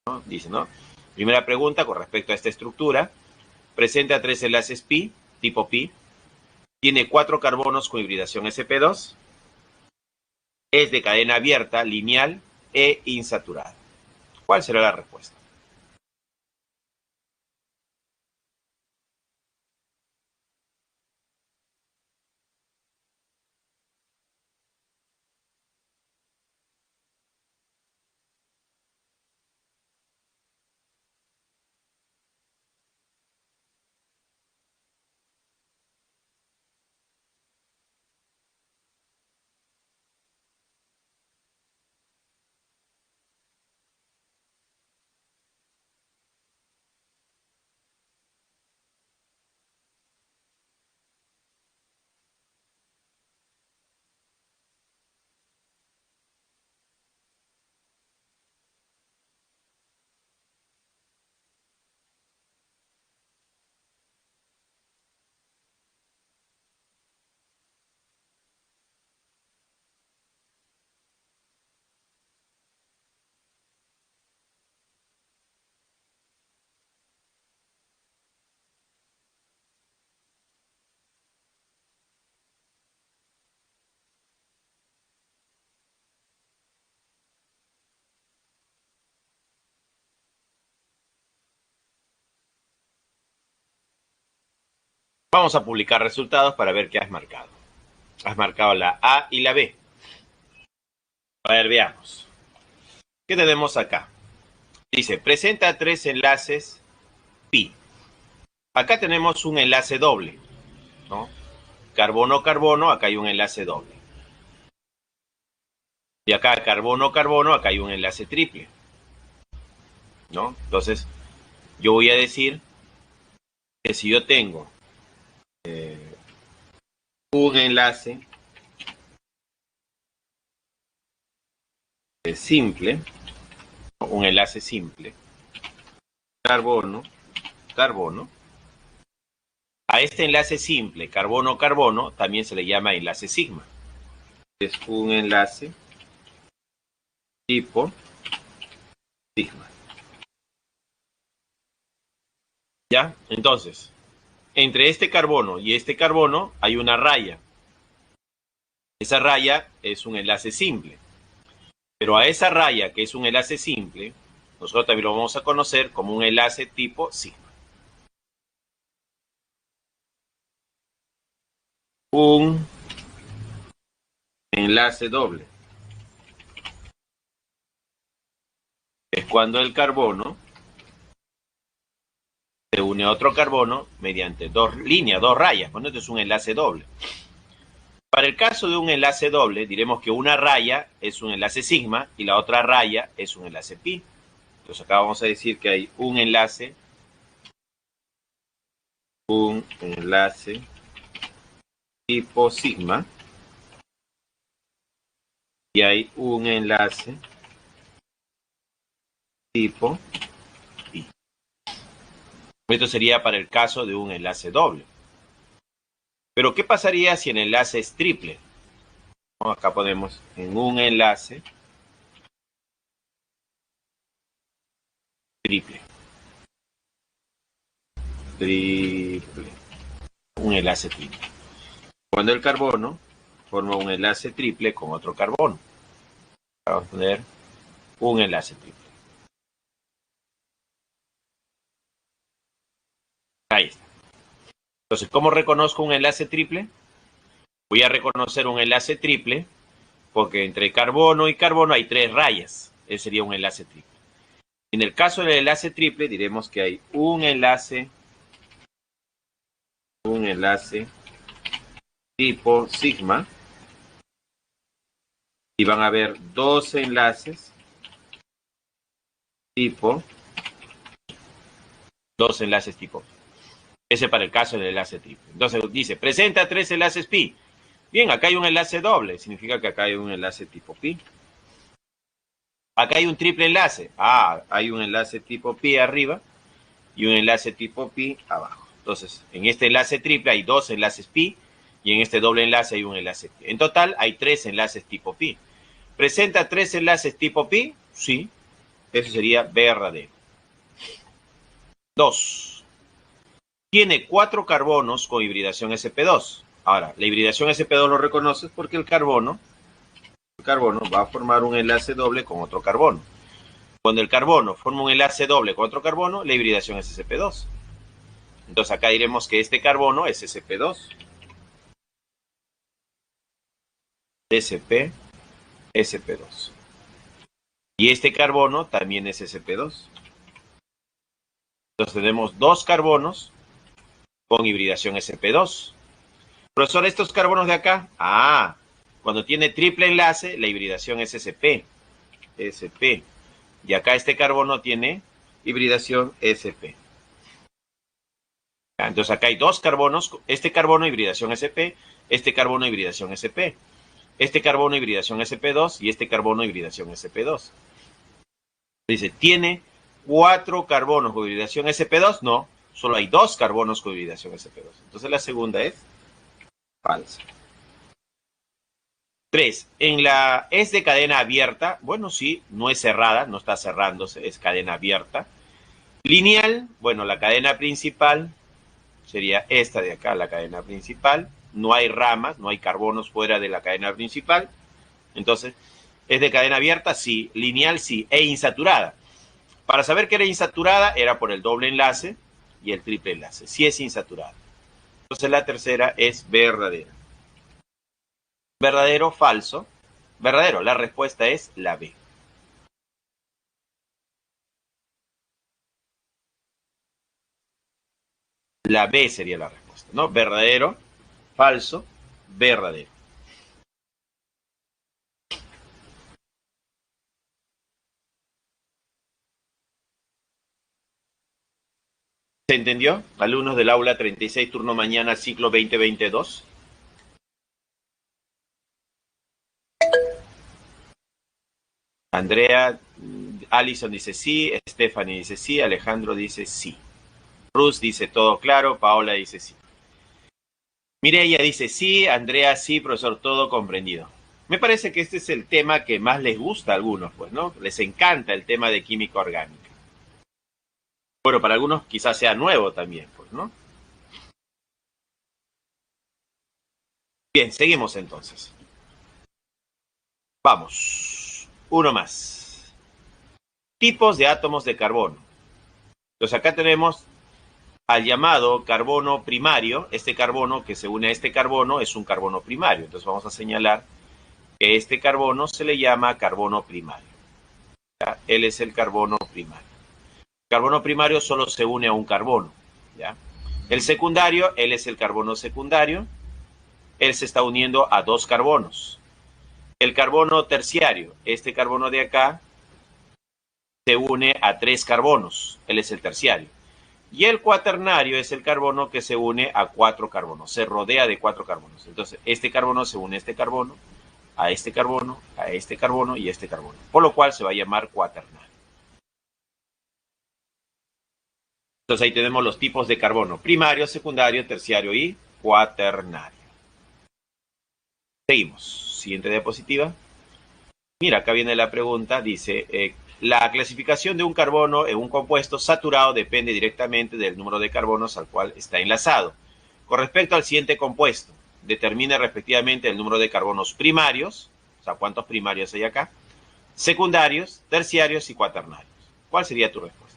¿No? Dice, ¿no? Primera pregunta con respecto a esta estructura. Presenta 3 enlaces pi, tipo pi. Tiene 4 carbonos con hibridación sp2. Es de cadena abierta, lineal e insaturada. ¿Cuál será la respuesta? Vamos a publicar resultados para ver qué has marcado. Has marcado la A y la B. A ver, veamos. ¿Qué tenemos acá? Dice, presenta 3 enlaces pi. Acá tenemos un enlace doble, ¿no? Carbono-carbono, acá hay un enlace doble. Y acá carbono-carbono, acá hay un enlace triple, ¿no? Entonces, yo voy a decir que si yo tengo un enlace simple, un enlace simple, carbono, carbono, a este enlace simple, carbono-carbono, también se le llama enlace sigma. Es un enlace tipo sigma. ¿Ya? Entonces, entre este carbono y este carbono hay una raya. Esa raya es un enlace simple. Pero a esa raya, que es un enlace simple, nosotros también lo vamos a conocer como un enlace tipo sigma. Un enlace doble es cuando el carbono se une a otro carbono mediante dos líneas, dos rayas. Cuando esto es un enlace doble. Para el caso de un enlace doble, diremos que una raya es un enlace sigma y la otra raya es un enlace pi. Entonces acá vamos a decir que hay un enlace tipo sigma y hay un enlace tipo pi. Esto sería para el caso de un enlace doble. Pero ¿qué pasaría si el enlace es triple? Acá ponemos en un enlace triple. Un enlace triple. Cuando el carbono forma un enlace triple con otro carbono. Vamos a poner un enlace triple. Ahí está. Entonces, ¿cómo reconozco un enlace triple? Voy a reconocer un enlace triple porque entre carbono y carbono hay 3 rayas. Ese sería un enlace triple. En el caso del enlace triple, diremos que hay un enlace tipo sigma y van a haber 2 enlaces tipo ese para el caso del enlace triple. Entonces dice, presenta 3 enlaces pi. Bien, acá hay un enlace doble, significa que acá hay un enlace tipo pi. Acá hay un triple enlace. Hay un enlace tipo pi arriba y un enlace tipo pi abajo. Entonces, en este enlace triple hay 2 enlaces pi y en este doble enlace hay un enlace pi. En total hay 3 enlaces tipo pi. ¿Presenta 3 enlaces tipo pi? Sí. Eso sería verdadero. 2. Tiene 4 carbonos con hibridación sp2. Ahora, la hibridación sp2 lo reconoces porque el carbono va a formar un enlace doble con otro carbono. Cuando el carbono forma un enlace doble con otro carbono, la hibridación es sp2. Entonces acá diremos que este carbono es sp2. sp2. Y este carbono también es sp2. Entonces tenemos 2 carbonos con hibridación sp2. Profesor, estos carbonos de acá, cuando tiene triple enlace, la hibridación es sp. Y acá este carbono tiene hibridación sp. Entonces acá hay 2 carbonos, este carbono hibridación sp, este carbono hibridación sp, este carbono hibridación sp2 y este carbono hibridación sp2. Dice, ¿tiene 4 carbonos con hibridación sp2? No, solo hay 2 carbonos con hibridación sp2. Entonces la segunda es falsa. 3. ¿Es de cadena abierta? Bueno, sí, no es cerrada, no está cerrándose, es cadena abierta. Lineal, bueno, la cadena principal sería esta de acá, la cadena principal. No hay ramas, no hay carbonos fuera de la cadena principal. Entonces, ¿es de cadena abierta? Sí. Lineal, sí. E insaturada. Para saber que era insaturada, era por el doble enlace y el triple enlace. Sí es insaturada. Entonces la tercera es verdadera. ¿Verdadero o falso? Verdadero. La respuesta es la B. La B sería la respuesta, ¿no? Verdadero, falso, verdadero. ¿Se entendió? Alumnos del aula 36, turno mañana, ciclo 2022. Andrea, Alison dice sí, Stephanie dice sí, Alejandro dice sí. Ruth dice todo claro, Paola dice sí. Mireia dice sí, Andrea sí, profesor, todo comprendido. Me parece que este es el tema que más les gusta a algunos, pues, ¿no? Les encanta el tema de química orgánica. Bueno, para algunos quizás sea nuevo también, pues, ¿no? Bien, seguimos entonces. Vamos. Uno más. Tipos de átomos de carbono. Entonces acá tenemos al llamado carbono primario. Este carbono que se une a este carbono es un carbono primario. Entonces vamos a señalar que este carbono se le llama carbono primario. ¿Ya? Él es el carbono primario. El carbono primario solo se une a un carbono. ¿Ya? El secundario, él es el carbono secundario. Él se está uniendo a dos carbonos. El carbono terciario, este carbono de acá, se une a tres carbonos. Él es el terciario. Y el cuaternario es el carbono que se une a cuatro carbonos. Se rodea de cuatro carbonos. Entonces, este carbono se une a este carbono, a este carbono, a este carbono y a este carbono. Por lo cual se va a llamar cuaternario. Entonces ahí tenemos los tipos de carbono: primario, secundario, terciario y cuaternario. Seguimos. Siguiente diapositiva. Mira, acá viene la pregunta. Dice, la clasificación de un carbono en un compuesto saturado depende directamente del número de carbonos al cual está enlazado. Con respecto al siguiente compuesto, determina respectivamente el número de carbonos primarios, o sea, cuántos primarios hay acá, secundarios, terciarios y cuaternarios. ¿Cuál sería tu respuesta?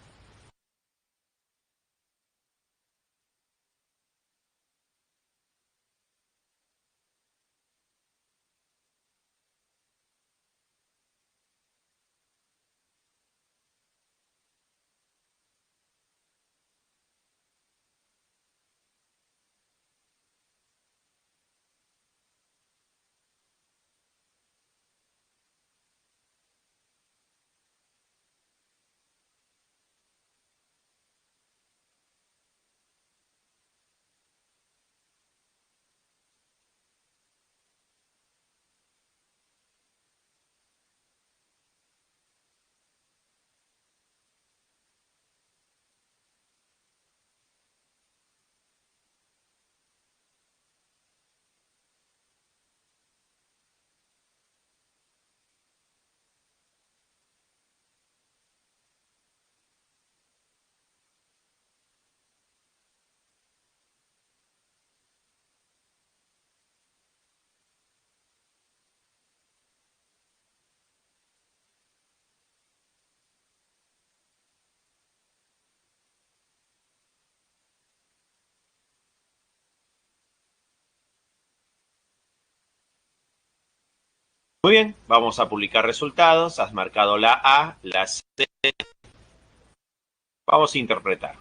Muy bien, vamos a publicar resultados. Has marcado la A, la C. Vamos a interpretar.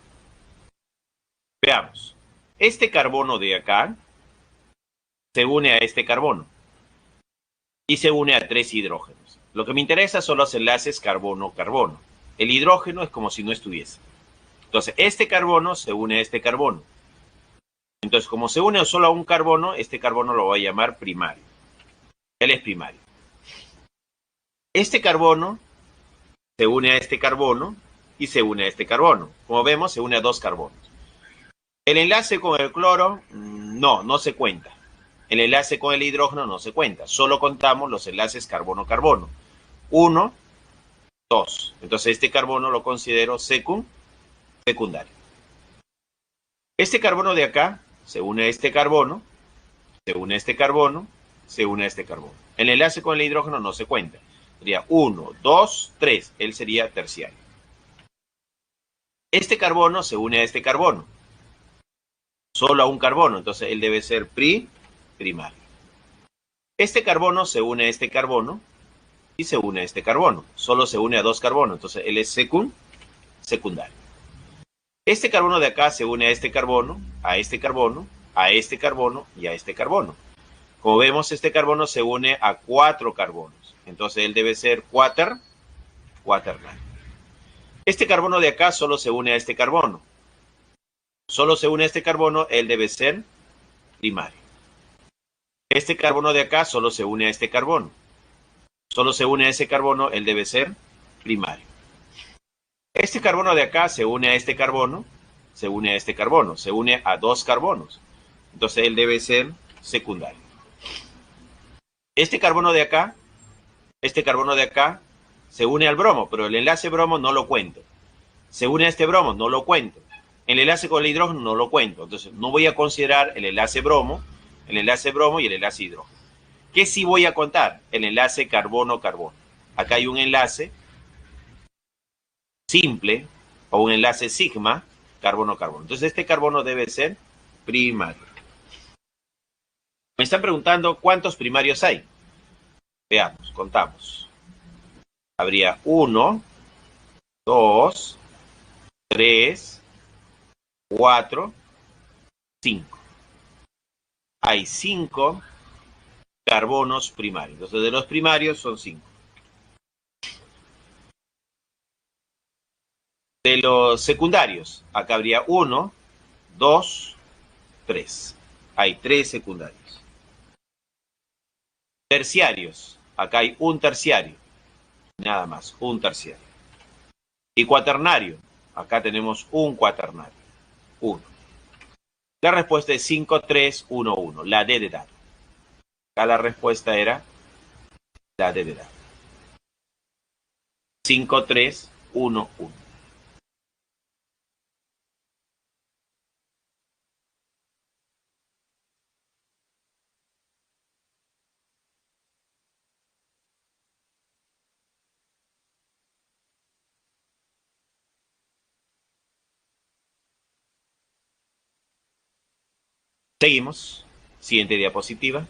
Veamos. Este carbono de acá se une a este carbono y se une a tres hidrógenos. Lo que me interesa son los enlaces carbono-carbono. El hidrógeno es como si no estuviese. Entonces, este carbono se une a este carbono. Entonces, como se une solo a un carbono, este carbono lo voy a llamar primario. Él es primario. Este carbono se une a este carbono y se une a este carbono. Como vemos, se une a dos carbonos. El enlace con el cloro, no se cuenta. El enlace con el hidrógeno no se cuenta. Solo contamos los enlaces carbono-carbono. 1, 2. Entonces este carbono lo considero secundario. Este carbono de acá se une a este carbono, se une a este carbono, se une a este carbono. El enlace con el hidrógeno no se cuenta. Sería 1, 2, 3. Él sería terciario. Este carbono se une a este carbono. solo a un carbono, entonces él debe ser primario. Este carbono se une a este carbono y se une a este carbono. Solo se une a dos carbonos, entonces él es secundario. Este carbono de acá se une a este carbono, a este carbono, a este carbono y a este carbono. Como vemos, este carbono se une a 4 carbonos. Entonces él debe ser cuaternario. Este carbono de acá solo se une a este carbono. Solo se une a este carbono, él debe ser primario. Este carbono de acá solo se une a este carbono. Solo se une a ese carbono, él debe ser primario. Este carbono de acá se une a este carbono, se une a este carbono, se une a 2 carbonos. Entonces él debe ser secundario. Este carbono de acá se une al bromo, pero el enlace bromo no lo cuento. Se une a este bromo, no lo cuento. El enlace con el hidrógeno no lo cuento. Entonces no voy a considerar el enlace bromo y el enlace hidrógeno. ¿Qué sí voy a contar? El enlace carbono-carbono. Acá hay un enlace simple o un enlace sigma carbono-carbono. Entonces este carbono debe ser primario. Me están preguntando cuántos primarios hay. Veamos, contamos. Habría 1, 2, 3, 4, 5. Hay 5 carbonos primarios. Entonces de los primarios son 5. De los secundarios, acá habría 1, 2, 3. Hay 3 secundarios. Terciarios, acá hay un terciario. Nada más, un terciario. Y cuaternario, acá tenemos un cuaternario. 1. La respuesta es 5, 3, 1, 1. La D de dado. Acá la respuesta era la D de dado. 5, 3, 1, 1. Seguimos. Siguiente diapositiva.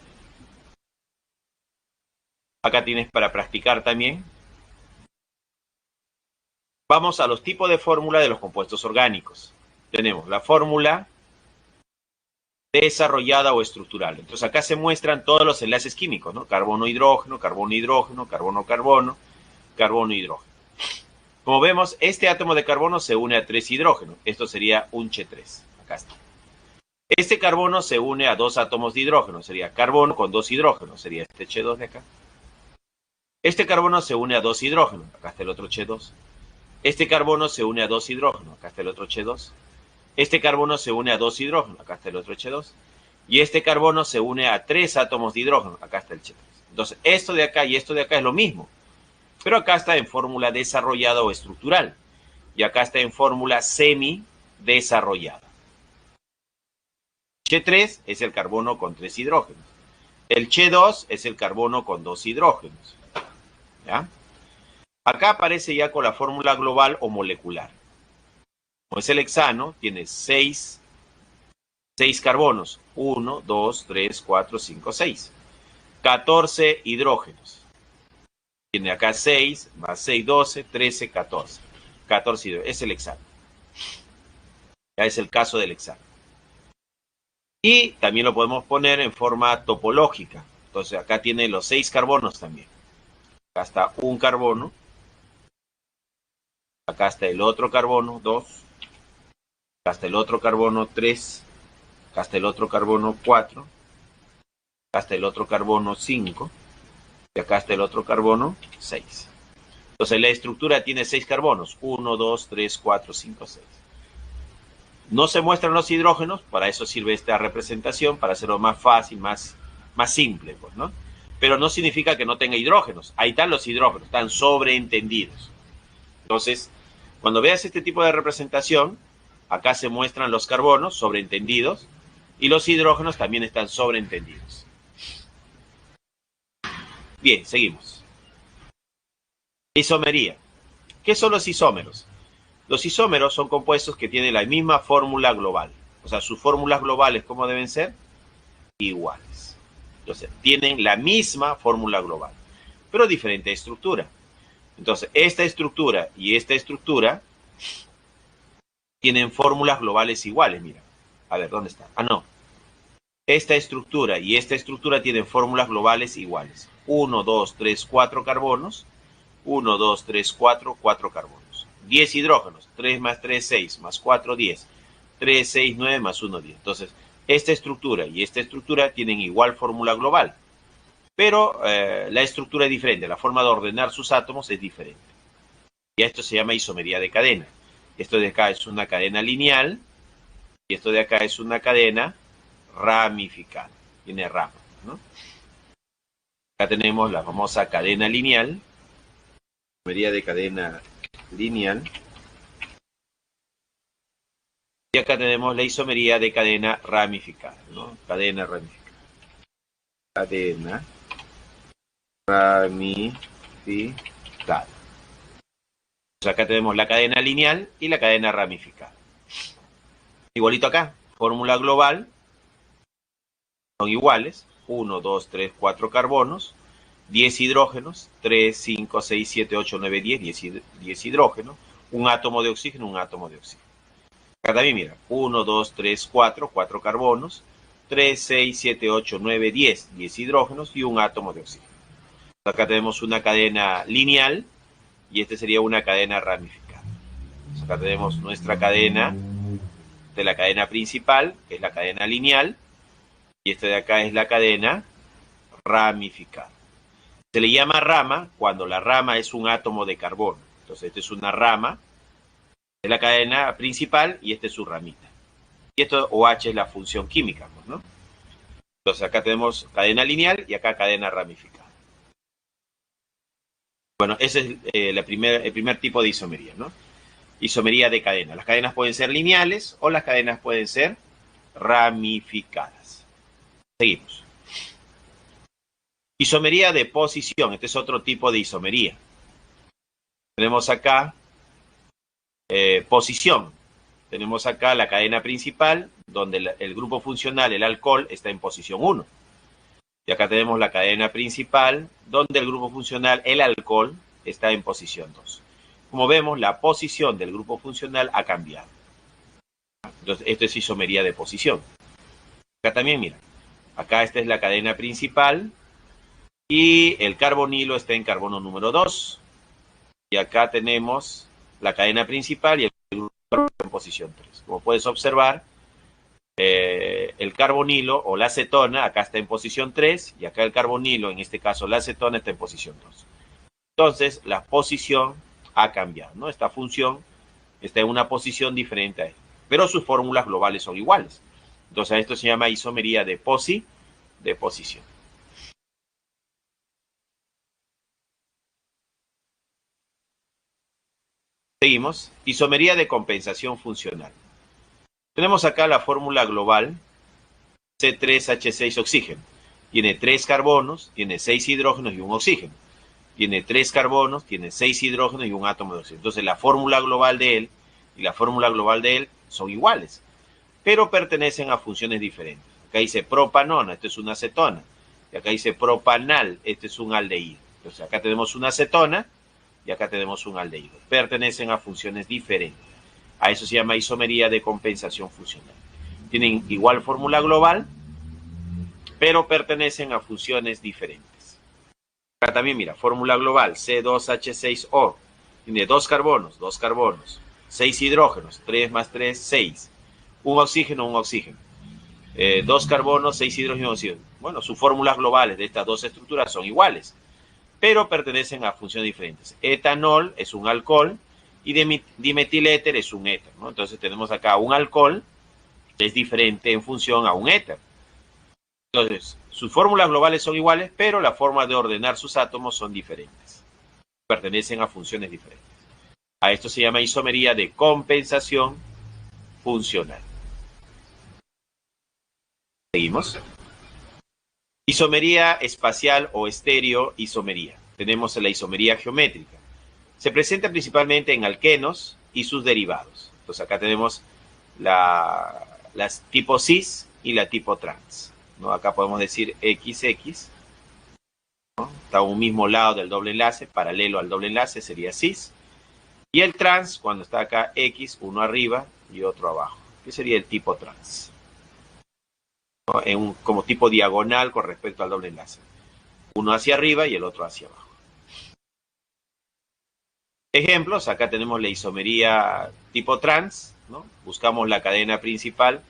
Acá tienes para practicar también. Vamos a los tipos de fórmula de los compuestos orgánicos. Tenemos la fórmula desarrollada o estructural. Entonces acá se muestran todos los enlaces químicos, ¿no? Carbono-hidrógeno, carbono-hidrógeno, carbono-carbono, carbono-hidrógeno. Como vemos, este átomo de carbono se une a 3 hidrógenos. Esto sería un Ch3. Acá está. Este carbono se une a 2 átomos de hidrógeno. Sería carbono con 2 hidrógenos. Sería este Ch2 de acá. Este carbono se une a 2 hidrógenos. Acá está el otro Ch2. Este carbono se une a 2 hidrógenos. Acá está el otro Ch2. Este carbono se une a 2 hidrógenos. Acá está el otro Ch2. Y este carbono se une a 3 átomos de hidrógeno. Acá está el Ch3. Entonces, esto de acá y esto de acá es lo mismo. Pero acá está en fórmula desarrollada o estructural. Y acá está en fórmula semi-desarrollada. Ch3 es el carbono con 3 hidrógenos. El Ch2 es el carbono con 2 hidrógenos. ¿Ya? Acá aparece ya con la fórmula global o molecular. Como es el hexano, tiene 6 carbonos. 1, 2, 3, 4, 5, 6. 14 hidrógenos. Tiene acá 6, más 6, 12, 13, 14. 14 hidrógenos. Es el hexano. Ya es el caso del hexano. Y también lo podemos poner en forma topológica. Entonces acá tiene los 6 carbonos también. Acá está un carbono. Acá está el otro carbono, 2. Acá está el otro carbono, 3. Acá está el otro carbono, 4. Acá está el otro carbono, 5. Y acá está el otro carbono, 6. Entonces la estructura tiene 6 carbonos. 1, 2, 3, 4, 5, 6. No se muestran los hidrógenos, para eso sirve esta representación, para hacerlo más fácil, más simple, pues, ¿no? Pero no significa que no tenga hidrógenos. Ahí están los hidrógenos, están sobreentendidos. Entonces, cuando veas este tipo de representación, acá se muestran los carbonos sobreentendidos y los hidrógenos también están sobreentendidos. Bien, seguimos. Isomería. ¿Qué son los isómeros? Los isómeros son compuestos que tienen la misma fórmula global. O sea, sus fórmulas globales, ¿cómo deben ser? Iguales. Entonces, tienen la misma fórmula global, pero diferente estructura. Entonces, esta estructura y esta estructura tienen fórmulas globales iguales, mira. A ver, ¿dónde está? Ah, no. Esta estructura y esta estructura tienen fórmulas globales iguales. 1, 2, 3, 4 carbonos. 1, 2, 3, 4, 4 carbonos. 10 hidrógenos. 3 más 3, 6, más 4, 10. 3, 6, 9, más 1, 10. Entonces, esta estructura y esta estructura tienen igual fórmula global. Pero la estructura es diferente. La forma de ordenar sus átomos es diferente. Y esto se llama isomería de cadena. Esto de acá es una cadena lineal y esto de acá es una cadena ramificada. Tiene ramas, ¿no? Acá tenemos la famosa cadena lineal, isomería de cadena lineal. Y acá tenemos la isomería de cadena ramificada, ¿no? Cadena ramificada. Cadena ramificada. Entonces acá tenemos la cadena lineal y la cadena ramificada. Igualito acá, fórmula global, son iguales, 1, 2, 3, 4 carbonos, 10 hidrógenos, 3, 5, 6, 7, 8, 9, 10 hidrógenos, un átomo de oxígeno, un átomo de oxígeno. Acá también mira, 1, 2, 3, 4, 4 carbonos, 3, 6, 7, 8, 9, 10 hidrógenos y un átomo de oxígeno. Acá tenemos una cadena lineal y esta sería una cadena ramificada. Entonces acá tenemos nuestra cadena de la cadena principal, que es la cadena lineal, y esta de acá es la cadena ramificada. Se le llama rama cuando la rama es un átomo de carbono. Entonces esta es una rama de la cadena principal y esta es su ramita. Y esto OH es la función química, ¿no? Entonces acá tenemos cadena lineal y acá cadena ramificada. Bueno, ese es el primer tipo de isomería, ¿no? Isomería de cadena. Las cadenas pueden ser lineales o las cadenas pueden ser ramificadas. Seguimos. Isomería de posición. Este es otro tipo de isomería. Tenemos acá posición. Tenemos acá la cadena principal, donde el grupo funcional, el alcohol, está en posición 1. Y acá tenemos la cadena principal, donde el grupo funcional, el alcohol, está en posición 2. Como vemos, la posición del grupo funcional ha cambiado. Entonces, esto es isomería de posición. Acá también, mira, acá esta es la cadena principal y el carbonilo está en carbono número 2. Y acá tenemos la cadena principal y el grupo en posición 3. Como puedes observar, el carbonilo o la acetona acá está en posición 3 y acá el carbonilo, en este caso la acetona, está en posición 2. Entonces, la posición ha cambiado, ¿no? Esta función está en una posición diferente a esta, pero sus fórmulas globales son iguales. Entonces, esto se llama isomería de posición. Seguimos. Isomería de compensación funcional. Tenemos acá la fórmula global C3H6 oxígeno. Tiene 3 carbonos, tiene 6 hidrógenos y un oxígeno. Tiene 3 carbonos, tiene 6 hidrógenos y un átomo de oxígeno. Entonces la fórmula global de él y la fórmula global de él son iguales, pero pertenecen a funciones diferentes. Acá dice propanona, esto es una acetona. Y acá dice propanal, este es un aldehído. Entonces acá tenemos una acetona y acá tenemos un aldehído. Pertenecen a funciones diferentes. A eso se llama isomería de compensación funcional. Tienen igual fórmula global, pero pertenecen a funciones diferentes. Acá también, mira, fórmula global C2H6O. Tiene 2 carbonos, 6 hidrógenos, 3 más 3, 6. Un oxígeno. 2 carbonos, 6 hidrógenos, 1 oxígeno. Bueno, sus fórmulas globales de estas dos estructuras son iguales, pero pertenecen a funciones diferentes. Etanol es un alcohol y dimetiléter es un éter, ¿no? Entonces tenemos acá un alcohol que es diferente en función a un éter. Entonces, sus fórmulas globales son iguales, pero la forma de ordenar sus átomos son diferentes. Pertenecen a funciones diferentes. A esto se llama isomería de compensación funcional. Seguimos. Isomería espacial o estereoisomería. Tenemos la isomería geométrica. Se presenta principalmente en alquenos y sus derivados. Entonces acá tenemos la las tipo cis y la tipo trans, ¿no? Acá podemos decir XX, ¿no? Está a un mismo lado del doble enlace, paralelo al doble enlace, sería cis. Y el trans, cuando está acá X, uno arriba y otro abajo, que sería el tipo trans, ¿no? Como tipo diagonal con respecto al doble enlace. Uno hacia arriba y el otro hacia abajo. Ejemplos, acá tenemos la isomería tipo trans, ¿no? Buscamos la cadena principal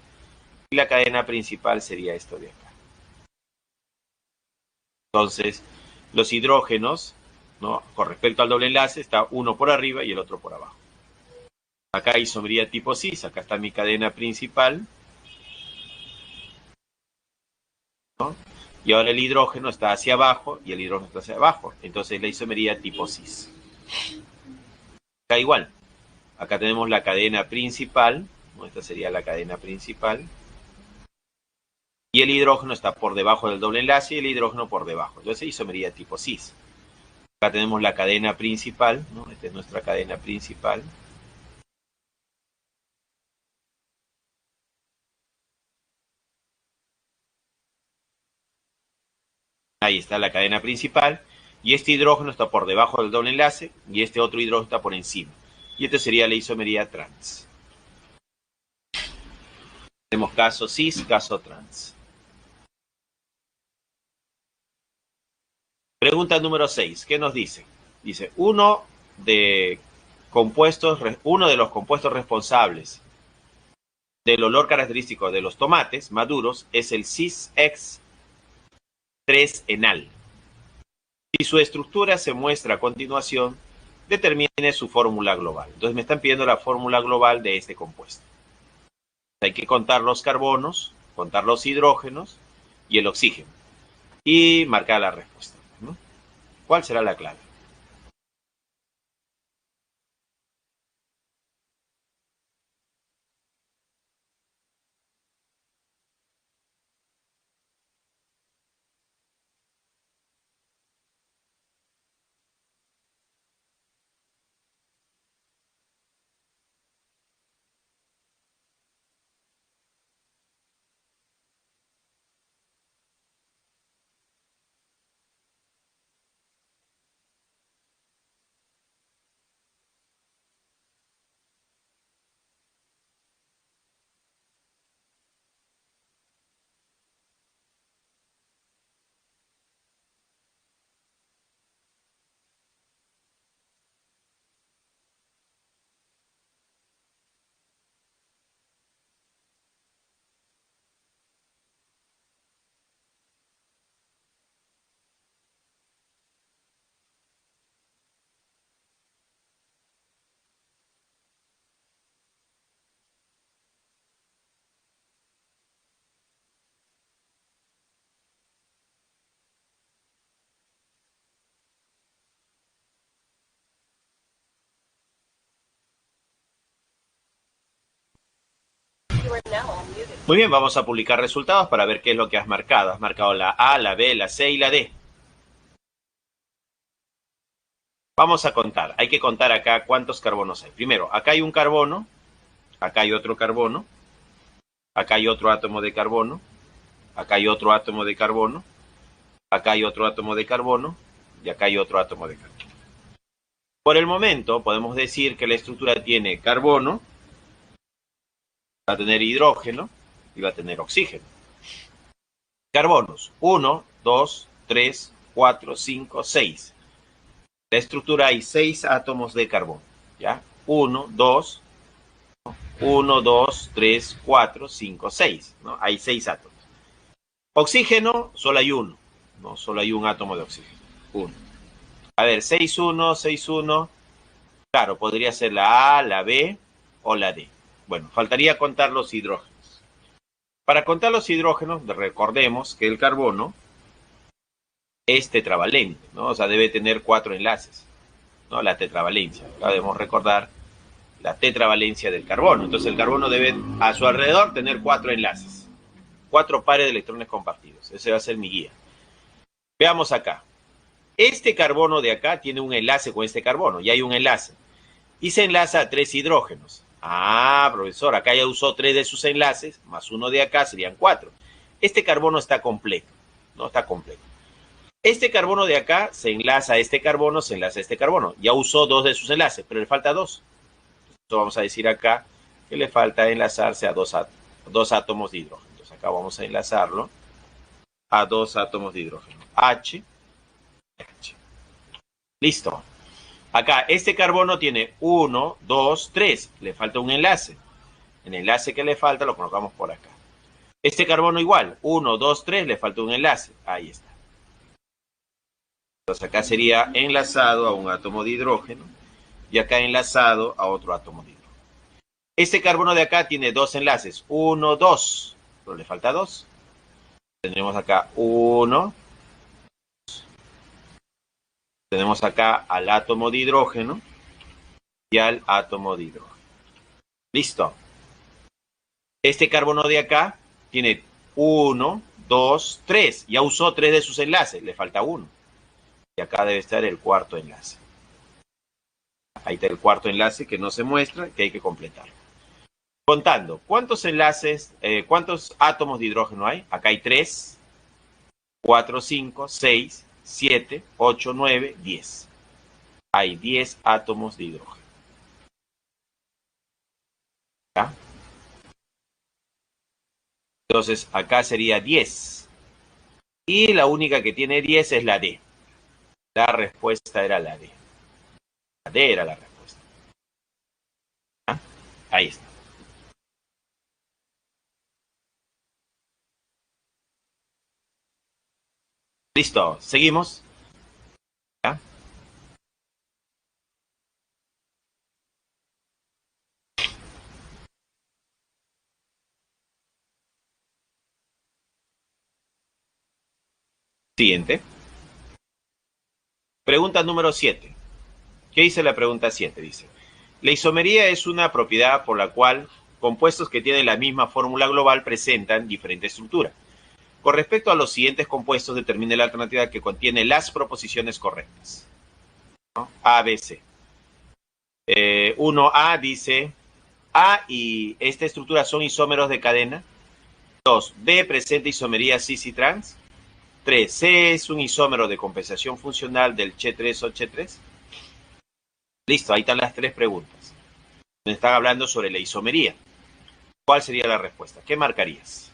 y la cadena principal sería esto de acá. Entonces, los hidrógenos, ¿no? Con respecto al doble enlace, está uno por arriba y el otro por abajo. Acá hay isomería tipo cis, acá está mi cadena principal, ¿no? Y ahora el hidrógeno está hacia abajo y el hidrógeno está hacia abajo. Entonces la isomería tipo cis. Acá igual. Acá tenemos la cadena principal, ¿no? Esta sería la cadena principal. Y el hidrógeno está por debajo del doble enlace y el hidrógeno por debajo. Entonces isomería tipo cis. Acá tenemos la cadena principal, ¿no? Esta es nuestra cadena principal. Ahí está la cadena principal. Y este hidrógeno está por debajo del doble enlace y este otro hidrógeno está por encima. Y esta sería la isomería trans. Tenemos caso cis, caso trans. Pregunta número 6. ¿Qué nos dice? Dice, uno de los compuestos responsables del olor característico de los tomates maduros es el cis-X3-enal. Si su estructura se muestra a continuación, determine su fórmula global. Entonces me están pidiendo la fórmula global de este compuesto. Hay que contar los carbonos, contar los hidrógenos y el oxígeno. Y marcar la respuesta, ¿no? ¿Cuál será la clave? Muy bien, vamos a publicar resultados para ver qué es lo que has marcado. Has marcado la A, la B, la C y la D. Vamos a contar. Hay que contar acá cuántos carbonos hay. Primero, acá hay un carbono, acá hay otro carbono, acá hay otro átomo de carbono, acá hay otro átomo de carbono, acá hay otro átomo de carbono y acá hay otro átomo de carbono. Por el momento podemos decir que la estructura tiene carbono, va a tener hidrógeno y va a tener oxígeno. Carbonos, 1, 2, 3, 4, 5, 6. La estructura hay 6 átomos de carbono, ¿ya? 1, 2, 3, 4, 5, 6, ¿no? Hay 6 átomos. Oxígeno, solo hay uno, ¿no? Solo hay un átomo de oxígeno, 1. A ver, 6, 1, 6, 1. Claro, podría ser la A, la B o la D. Bueno, faltaría contar los hidrógenos. Para contar los hidrógenos, recordemos que el carbono es tetravalente, ¿no? O sea, debe tener 4 enlaces, ¿no? La tetravalencia. Debemos recordar la tetravalencia del carbono. Entonces el carbono debe a su alrededor tener 4 enlaces, 4 pares de electrones compartidos. Ese va a ser mi guía. Veamos acá. Este carbono de acá tiene un enlace con este carbono, y hay un enlace. Y se enlaza a 3 hidrógenos. Ah, profesor, acá ya usó 3 de sus enlaces, más uno de acá serían 4. Este carbono está completo, no está completo. Este carbono de acá se enlaza a este carbono, se enlaza a este carbono. Ya usó 2 de sus enlaces, pero le falta 2. Entonces vamos a decir acá que le falta enlazarse a dos átomos de hidrógeno. Entonces acá vamos a enlazarlo a 2 átomos de hidrógeno. H, H. Listo. Acá este carbono tiene 1, 2, 3. Le falta un enlace. El enlace que le falta lo colocamos por acá. Este carbono igual. 1, 2, 3. Le falta un enlace. Ahí está. Entonces acá sería enlazado a un átomo de hidrógeno y acá enlazado a otro átomo de hidrógeno. Este carbono de acá tiene 2 enlaces. 1, 2. Pero le falta 2. Tenemos acá 1. Tenemos acá al átomo de hidrógeno y al átomo de hidrógeno. Listo. Este carbono de acá tiene 1, 2, 3. Ya usó 3 de sus enlaces, le falta 1. Y acá debe estar el cuarto enlace. Ahí está el cuarto enlace que no se muestra, que hay que completar. Contando, ¿cuántos enlaces, cuántos átomos de hidrógeno hay? Acá hay 3, 4, 5, 6, 7, 8, 9, 10. Hay 10 átomos de hidrógeno. ¿Ya? Entonces, acá sería 10. Y la única que tiene 10 es la D. La respuesta era la D. La D era la respuesta. ¿Ya? Ahí está. Listo, seguimos. ¿Ya? Siguiente. Pregunta número 7. ¿Qué dice la pregunta 7? Dice, la isomería es una propiedad por la cual compuestos que tienen la misma fórmula global presentan diferente estructura. Con respecto a los siguientes compuestos, determine la alternativa que contiene las proposiciones correctas. ¿No? A, B, C. 1A dice, A y esta estructura son isómeros de cadena. 2. B presenta isomería cis y trans. 3. C es un isómero de compensación funcional del Che3 o Che3. Listo, ahí están las 3 preguntas. Me están hablando sobre la isomería. ¿Cuál sería la respuesta? ¿Qué marcarías?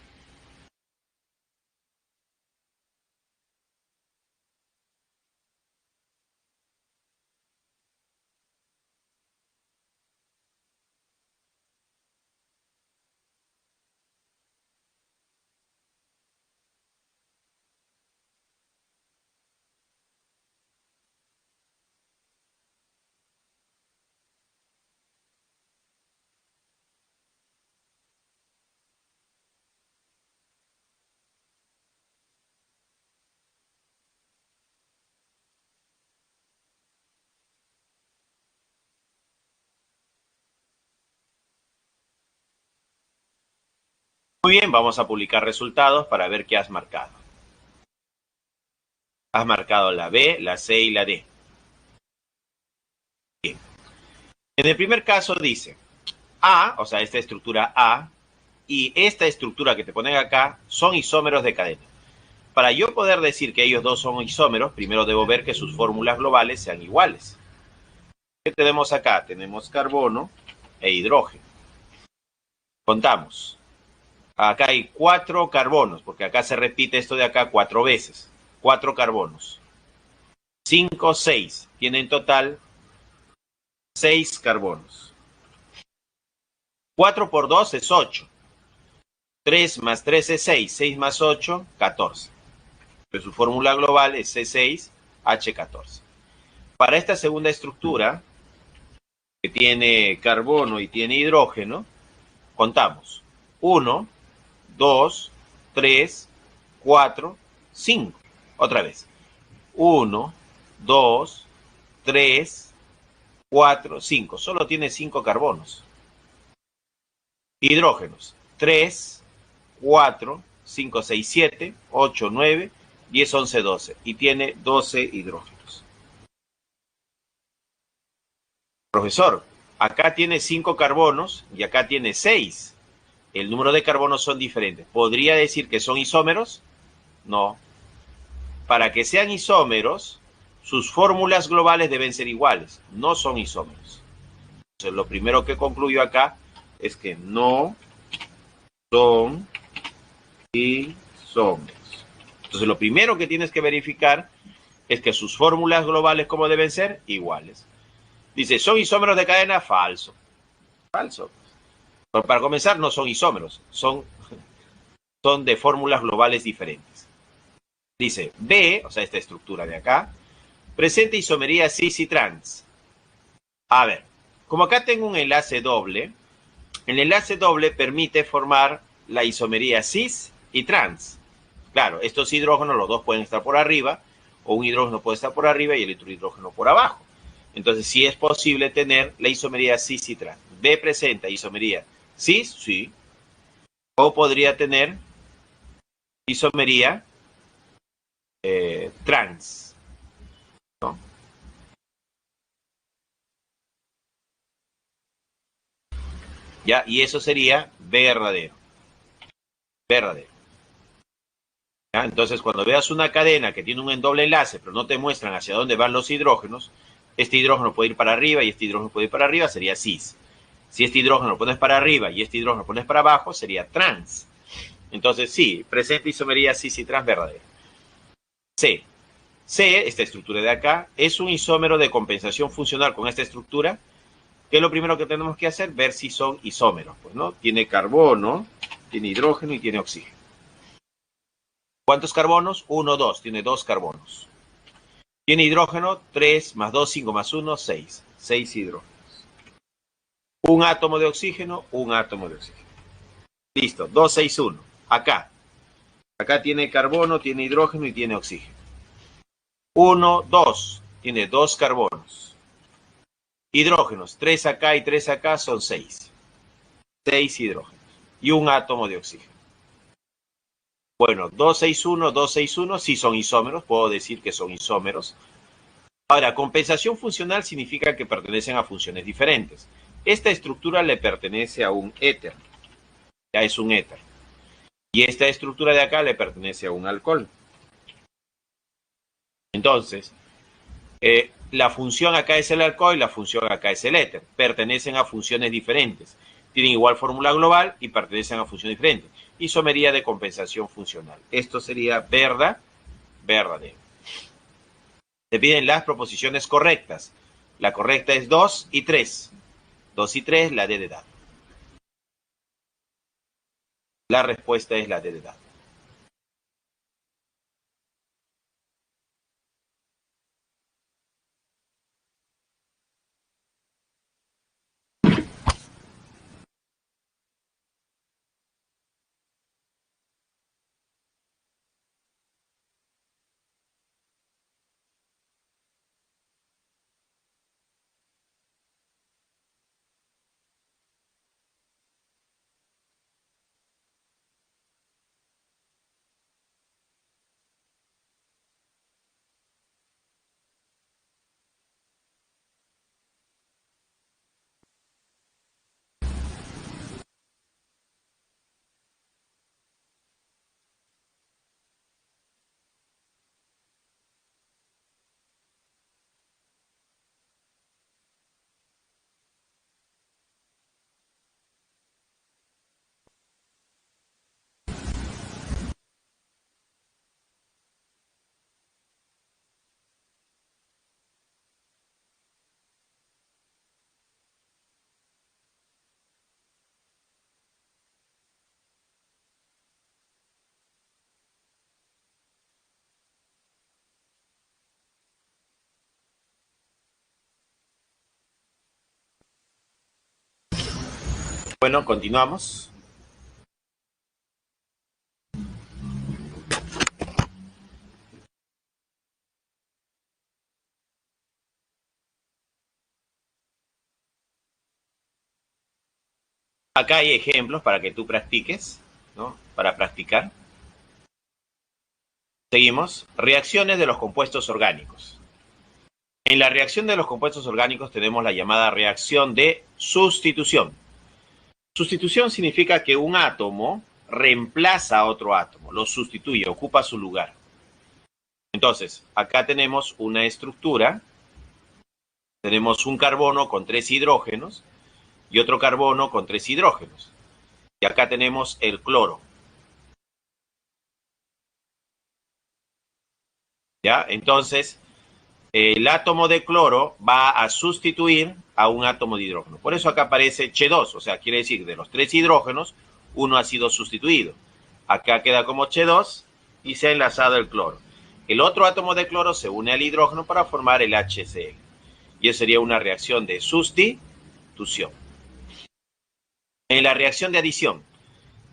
Muy bien, vamos a publicar resultados para ver qué has marcado. Has marcado la B, la C y la D. Bien. En el primer caso dice A, o sea, esta estructura A, y esta estructura que te ponen acá son isómeros de cadena. Para yo poder decir que ellos dos son isómeros, primero debo ver que sus fórmulas globales sean iguales. ¿Qué tenemos acá? Tenemos carbono e hidrógeno. Contamos. Acá hay 4 carbonos, porque acá se repite esto de acá 4 veces. 4 carbonos. 5, 6. Tiene en total 6 carbonos. 4 por 2 es 8. 3 más 3 es 6. 6 más 8, 14. Pero su fórmula global es C6H14. Para esta segunda estructura, que tiene carbono y tiene hidrógeno, contamos. 1, 2, 3, 4, 5. Otra vez. 1, 2, 3, 4, 5. Solo tiene 5 carbonos. Hidrógenos. 3, 4, 5, 6, 7, 8, 9, 10, 11, 12. Y tiene 12 hidrógenos. Profesor, acá tiene 5 carbonos y acá tiene 6. El número de carbonos son diferentes. ¿Podría decir que son isómeros? No. Para que sean isómeros, sus fórmulas globales deben ser iguales. No son isómeros. Entonces, lo primero que concluyo acá es que no son isómeros. Entonces, lo primero que tienes que verificar es que sus fórmulas globales, ¿cómo deben ser? Iguales. Dice, ¿son isómeros de cadena? Falso. Falso. Pero para comenzar, no son isómeros. Son de fórmulas globales diferentes. Dice, B, o sea, esta estructura de acá, presenta isomería cis y trans. A ver, como acá tengo un enlace doble, el enlace doble permite formar la isomería cis y trans. Claro, estos hidrógenos, los dos pueden estar por arriba, o un hidrógeno puede estar por arriba y el otro hidrógeno por abajo. Entonces, sí es posible tener la isomería cis y trans. B presenta isomería cis, sí, o podría tener isomería trans, ¿no? ¿Ya? Y eso sería verdadero. Verdadero. ¿Ya? Entonces, cuando veas una cadena que tiene un doble enlace, pero no te muestran hacia dónde van los hidrógenos, este hidrógeno puede ir para arriba y este hidrógeno puede ir para arriba, sería cis. Si este hidrógeno lo pones para arriba y este hidrógeno lo pones para abajo, sería trans. Entonces, sí, presenta isomería cis y trans verdadera. C. C, esta estructura de acá, es un isómero de compensación funcional con esta estructura. ¿Qué es lo primero que tenemos que hacer? Ver si son isómeros. Pues, ¿no? Tiene carbono, tiene hidrógeno y tiene oxígeno. ¿Cuántos carbonos? 1, 2. Tiene 2 carbonos. Tiene hidrógeno, 3 más 2, 5 más 1, 6. 6 hidrógenos. Un átomo de oxígeno, un átomo de oxígeno. Listo, 2, 6, 1. Acá. Acá tiene carbono, tiene hidrógeno y tiene oxígeno. 1, 2. Tiene 2 carbonos. Hidrógenos, 3 acá y 3 acá son 6. 6 hidrógenos. Y un átomo de oxígeno. Bueno, 261, 261 sí son isómeros, puedo decir que son isómeros. Ahora, compensación funcional significa que pertenecen a funciones diferentes. Esta estructura le pertenece a un éter. Ya es un éter. Y esta estructura de acá le pertenece a un alcohol. Entonces, la función acá es el alcohol y la función acá es el éter. Pertenecen a funciones diferentes. Tienen igual fórmula global y pertenecen a funciones diferentes. Isomería de compensación funcional. Esto sería verdadero. Te piden las proposiciones correctas. La correcta es 2 y 3. 2 y 3, la D de dato. La respuesta es la D de dato. Bueno, continuamos. Acá hay ejemplos para que tú practiques, ¿no? Para practicar. Seguimos. Reacciones de los compuestos orgánicos. En la reacción de los compuestos orgánicos tenemos la llamada reacción de Sustitución. Sustitución significa que un átomo reemplaza a otro átomo, lo sustituye, ocupa su lugar. Entonces, acá tenemos una estructura, tenemos un carbono con 3 hidrógenos y otro carbono con 3 hidrógenos. Y acá tenemos el cloro. ¿Ya? Entonces, el átomo de cloro va a sustituir a un átomo de hidrógeno. Por eso acá aparece H2, o sea, quiere decir de los 3 hidrógenos, uno ha sido sustituido. Acá queda como H2 y se ha enlazado el cloro. El otro átomo de cloro se une al hidrógeno para formar el HCl. Y eso sería una reacción de sustitución. En la reacción de adición,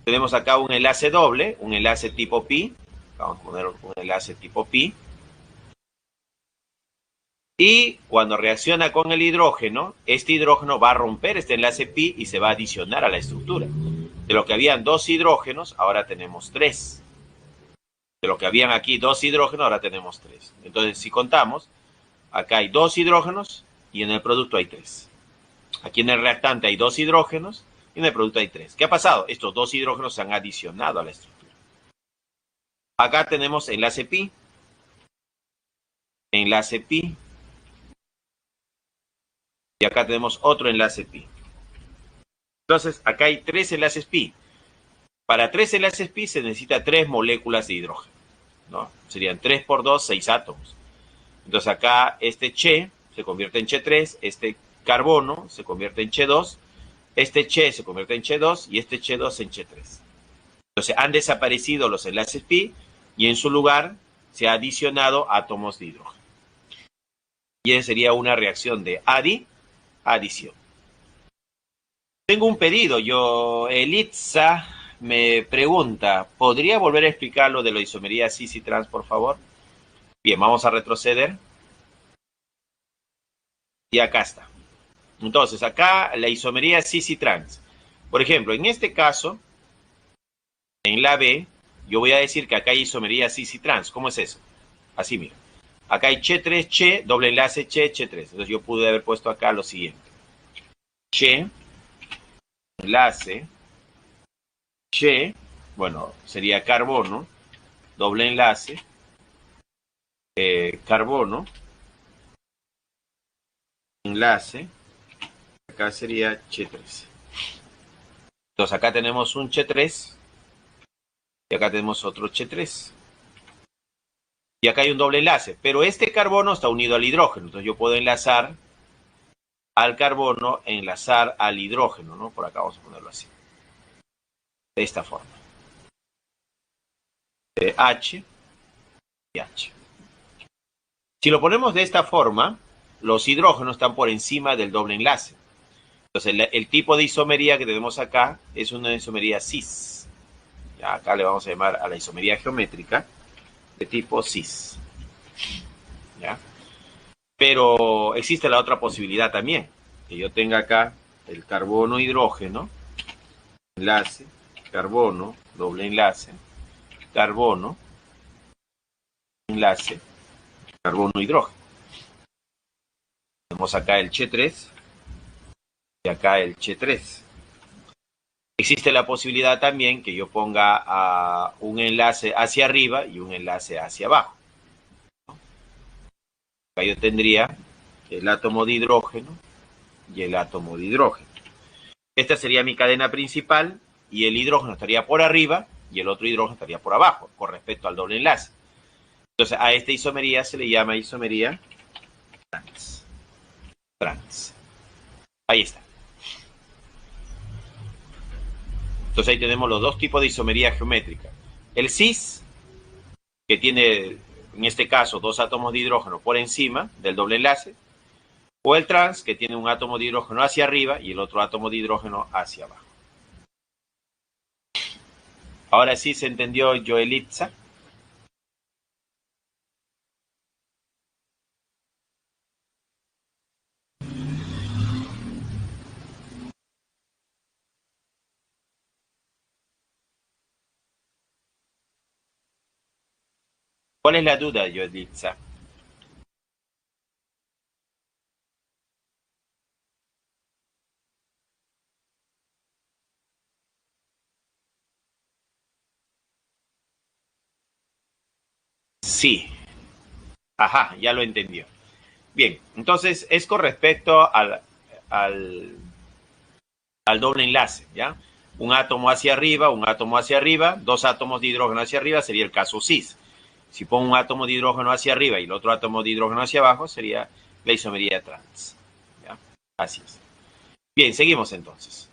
tenemos acá un enlace doble, un enlace tipo pi. Vamos a poner un enlace tipo pi. Y cuando reacciona con el hidrógeno, este hidrógeno va a romper este enlace pi y se va a adicionar a la estructura. De lo que habían 2 hidrógenos, ahora tenemos 3. De lo que habían aquí 2 hidrógenos, ahora tenemos 3. Entonces, si contamos, acá hay 2 hidrógenos y en el producto hay 3. Aquí en el reactante hay 2 hidrógenos y en el producto hay 3. ¿Qué ha pasado? Estos 2 hidrógenos se han adicionado a la estructura. Acá tenemos enlace pi. Enlace pi. Y acá tenemos otro enlace pi. Entonces, acá hay 3 enlaces pi. Para 3 enlaces pi se necesita 3 moléculas de hidrógeno, ¿no? Serían 3 por 2, 6 átomos. Entonces acá este Che se convierte en Che3, este carbono se convierte en Che2, este Che se convierte en Che2 y este Che2 en Che3. Entonces han desaparecido los enlaces pi y en su lugar se ha adicionado átomos de hidrógeno. Y esa sería una reacción de adición. Tengo un pedido, Elitza me pregunta, ¿podría volver a explicar lo de la isomería cis y trans, por favor? Bien, vamos a retroceder. Y acá está. Entonces, acá la isomería cis y trans. Por ejemplo, en este caso, en la B, yo voy a decir que acá hay isomería cis y trans. ¿Cómo es eso? Así, mira. Acá hay Che3, Che, doble enlace Che, Che3. Entonces yo pude haber puesto acá lo siguiente. Che, enlace, Che, bueno, sería carbono, doble enlace, carbono, enlace, acá sería Che3. Entonces acá tenemos un Che3 y acá tenemos otro Che3. Y acá hay un doble enlace, pero este carbono está unido al hidrógeno, entonces yo puedo enlazar al carbono, enlazar al hidrógeno, ¿no? Por acá vamos a ponerlo así. De esta forma. H y H. Si lo ponemos de esta forma, los hidrógenos están por encima del doble enlace. Entonces, el tipo de isomería que tenemos acá es una isomería cis. Ya, acá le vamos a llamar a la isomería geométrica de tipo cis. ¿Ya? Pero existe la otra posibilidad también, que yo tenga acá el carbono hidrógeno, enlace, carbono, doble enlace, carbono, enlace, carbono hidrógeno. Tenemos acá el Che3 y acá el Che3. Existe la posibilidad también que yo ponga un enlace hacia arriba y un enlace hacia abajo. Acá yo tendría el átomo de hidrógeno y el átomo de hidrógeno. Esta sería mi cadena principal y el hidrógeno estaría por arriba y el otro hidrógeno estaría por abajo con respecto al doble enlace. Entonces a esta isomería se le llama isomería trans. Ahí está. Entonces ahí tenemos los dos tipos de isomería geométrica. El cis, que tiene en este caso 2 átomos de hidrógeno por encima del doble enlace, o el trans, que tiene un átomo de hidrógeno hacia arriba y el otro átomo de hidrógeno hacia abajo. Ahora sí se entendió, Joelitza. ¿Cuál es la duda, Joelitza? Sí. Ajá, ya lo entendió. Bien, entonces es con respecto al, al doble enlace, ¿ya? Un átomo hacia arriba, dos átomos de hidrógeno hacia arriba sería el caso cis. Si pongo un átomo de hidrógeno hacia arriba y el otro átomo de hidrógeno hacia abajo, sería la isomería trans. ¿Ya? Así es. Bien, seguimos entonces.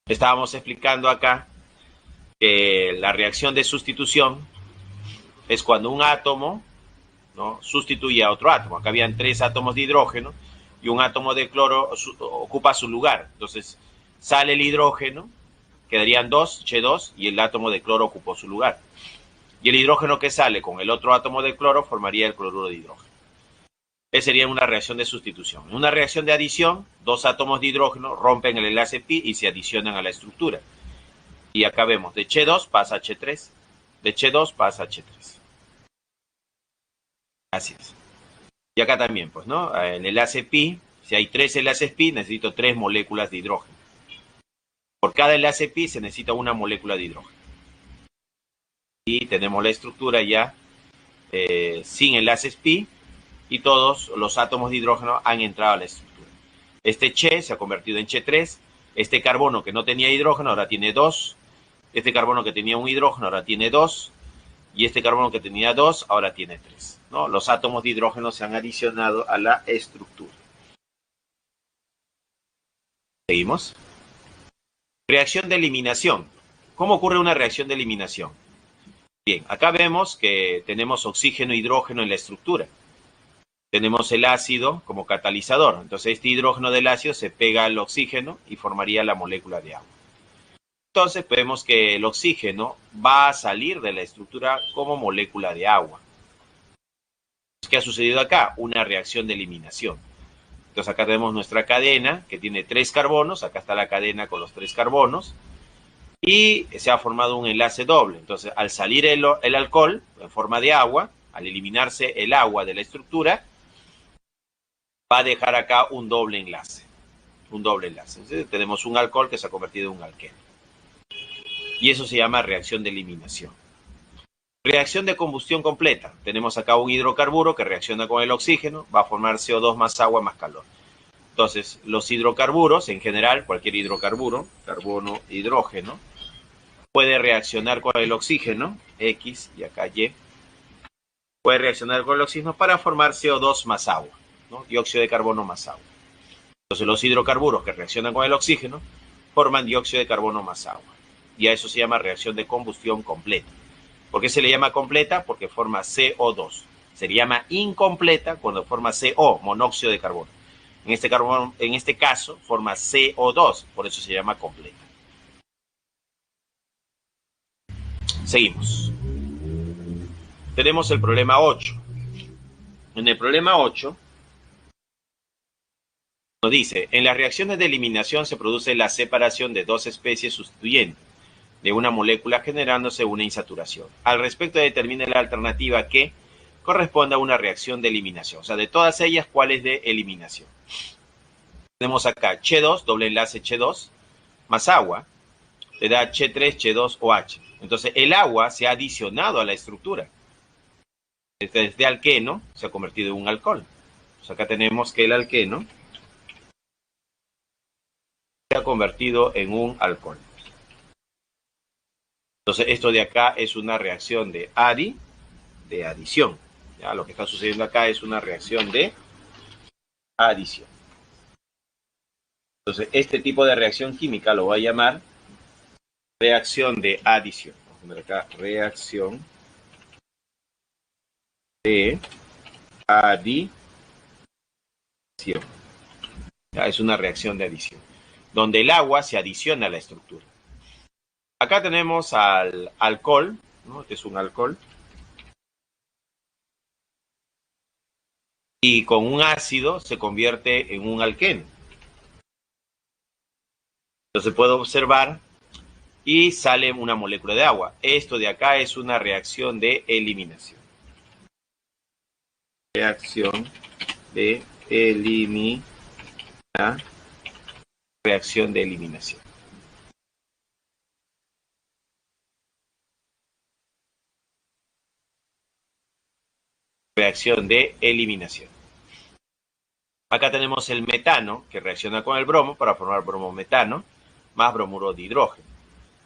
Estábamos explicando acá que la reacción de sustitución es cuando un átomo, ¿no?, sustituye a otro átomo. Acá habían 3 átomos de hidrógeno y un átomo de cloro ocupa su lugar. Entonces sale el hidrógeno, quedarían 2, H2, y el átomo de cloro ocupó su lugar. Y el hidrógeno que sale con el otro átomo de cloro formaría el cloruro de hidrógeno. Esa sería una reacción de sustitución. En una reacción de adición, 2 átomos de hidrógeno rompen el enlace pi y se adicionan a la estructura. Y acá vemos, de H2 pasa a H3, de H2 pasa a H3. Así es. Y acá también, pues, ¿no? El enlace pi, si hay 3 enlaces pi, necesito 3 moléculas de hidrógeno. Por cada enlace pi se necesita una molécula de hidrógeno. Y tenemos la estructura ya sin enlaces pi y todos los átomos de hidrógeno han entrado a la estructura. Este Che se ha convertido en Che3, este carbono que no tenía hidrógeno ahora tiene 2, este carbono que tenía un hidrógeno ahora tiene 2, y este carbono que tenía 2 ahora tiene 3, ¿no? Los átomos de hidrógeno se han adicionado a la estructura. Seguimos. Reacción de eliminación. ¿Cómo ocurre una reacción de eliminación? Bien, acá vemos que tenemos oxígeno e hidrógeno en la estructura. Tenemos el ácido como catalizador. Entonces este hidrógeno del ácido se pega al oxígeno y formaría la molécula de agua. Entonces vemos que el oxígeno va a salir de la estructura como molécula de agua. ¿Qué ha sucedido acá? Una reacción de eliminación. Entonces acá tenemos nuestra cadena que tiene 3 carbonos. Acá está la cadena con los 3 carbonos. Y se ha formado un enlace doble. Entonces al salir el alcohol en forma de agua, al eliminarse el agua de la estructura, va a dejar acá un doble enlace. Un doble enlace. Entonces, tenemos un alcohol que se ha convertido en un alqueno. Y eso se llama reacción de eliminación. Reacción de combustión completa. Tenemos acá un hidrocarburo que reacciona con el oxígeno, va a formar CO2 más agua más calor. Entonces, los hidrocarburos, en general, cualquier hidrocarburo, carbono, hidrógeno, puede reaccionar con el oxígeno, X y acá Y, puede reaccionar con el oxígeno para formar CO2 más agua, ¿no? Dióxido de carbono más agua. Entonces, los hidrocarburos que reaccionan con el oxígeno forman dióxido de carbono más agua. Y a eso se llama reacción de combustión completa. ¿Por qué se le llama completa? Porque forma CO2. Se le llama incompleta cuando forma CO, monóxido de carbono. En este caso, forma CO2, por eso se llama completa. Seguimos. Tenemos el problema 8. En el problema 8 nos dice, en las reacciones de eliminación se produce la separación de dos especies sustituyentes de una molécula generándose una insaturación. Al respecto determine la alternativa que corresponde a una reacción de eliminación. O sea, de todas ellas, ¿cuál es de eliminación? Tenemos acá H2, doble enlace H2, más agua, le da H3, H2OH. Entonces el agua se ha adicionado a la estructura. Desde alqueno se ha convertido en un alcohol. Entonces acá tenemos que el alqueno se ha convertido en un alcohol. Entonces esto de acá es una reacción de adición. ¿Ya? Lo que está sucediendo acá es una reacción de adición. Entonces este tipo de reacción química lo voy a llamar reacción de adición. Vamos a poner acá reacción de adición. ¿Ya? Es una reacción de adición, donde el agua se adiciona a la estructura. Acá tenemos al alcohol, ¿no? Este es un alcohol. Y con un ácido se convierte en un alqueno. Entonces puedo observar y sale una molécula de agua. Esto de acá es una reacción de eliminación. Reacción de eliminación. Reacción de eliminación. reacción de eliminación. Acá tenemos el metano que reacciona con el bromo para formar bromometano más bromuro de hidrógeno.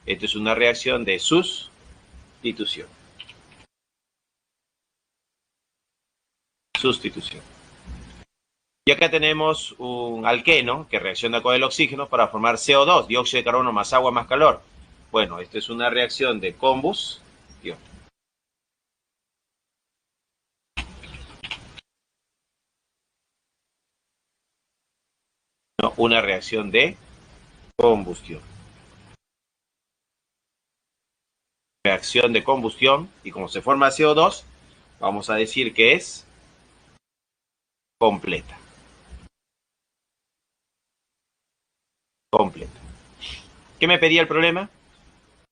Esto es una reacción de sustitución. Y acá tenemos un alqueno que reacciona con el oxígeno para formar CO2, dióxido de carbono más agua más calor. Bueno, esta es una reacción de combustión. No, una reacción de combustión. Reacción de combustión, y como se forma CO2, vamos a decir que es completa. Completa. ¿Qué me pedía el problema?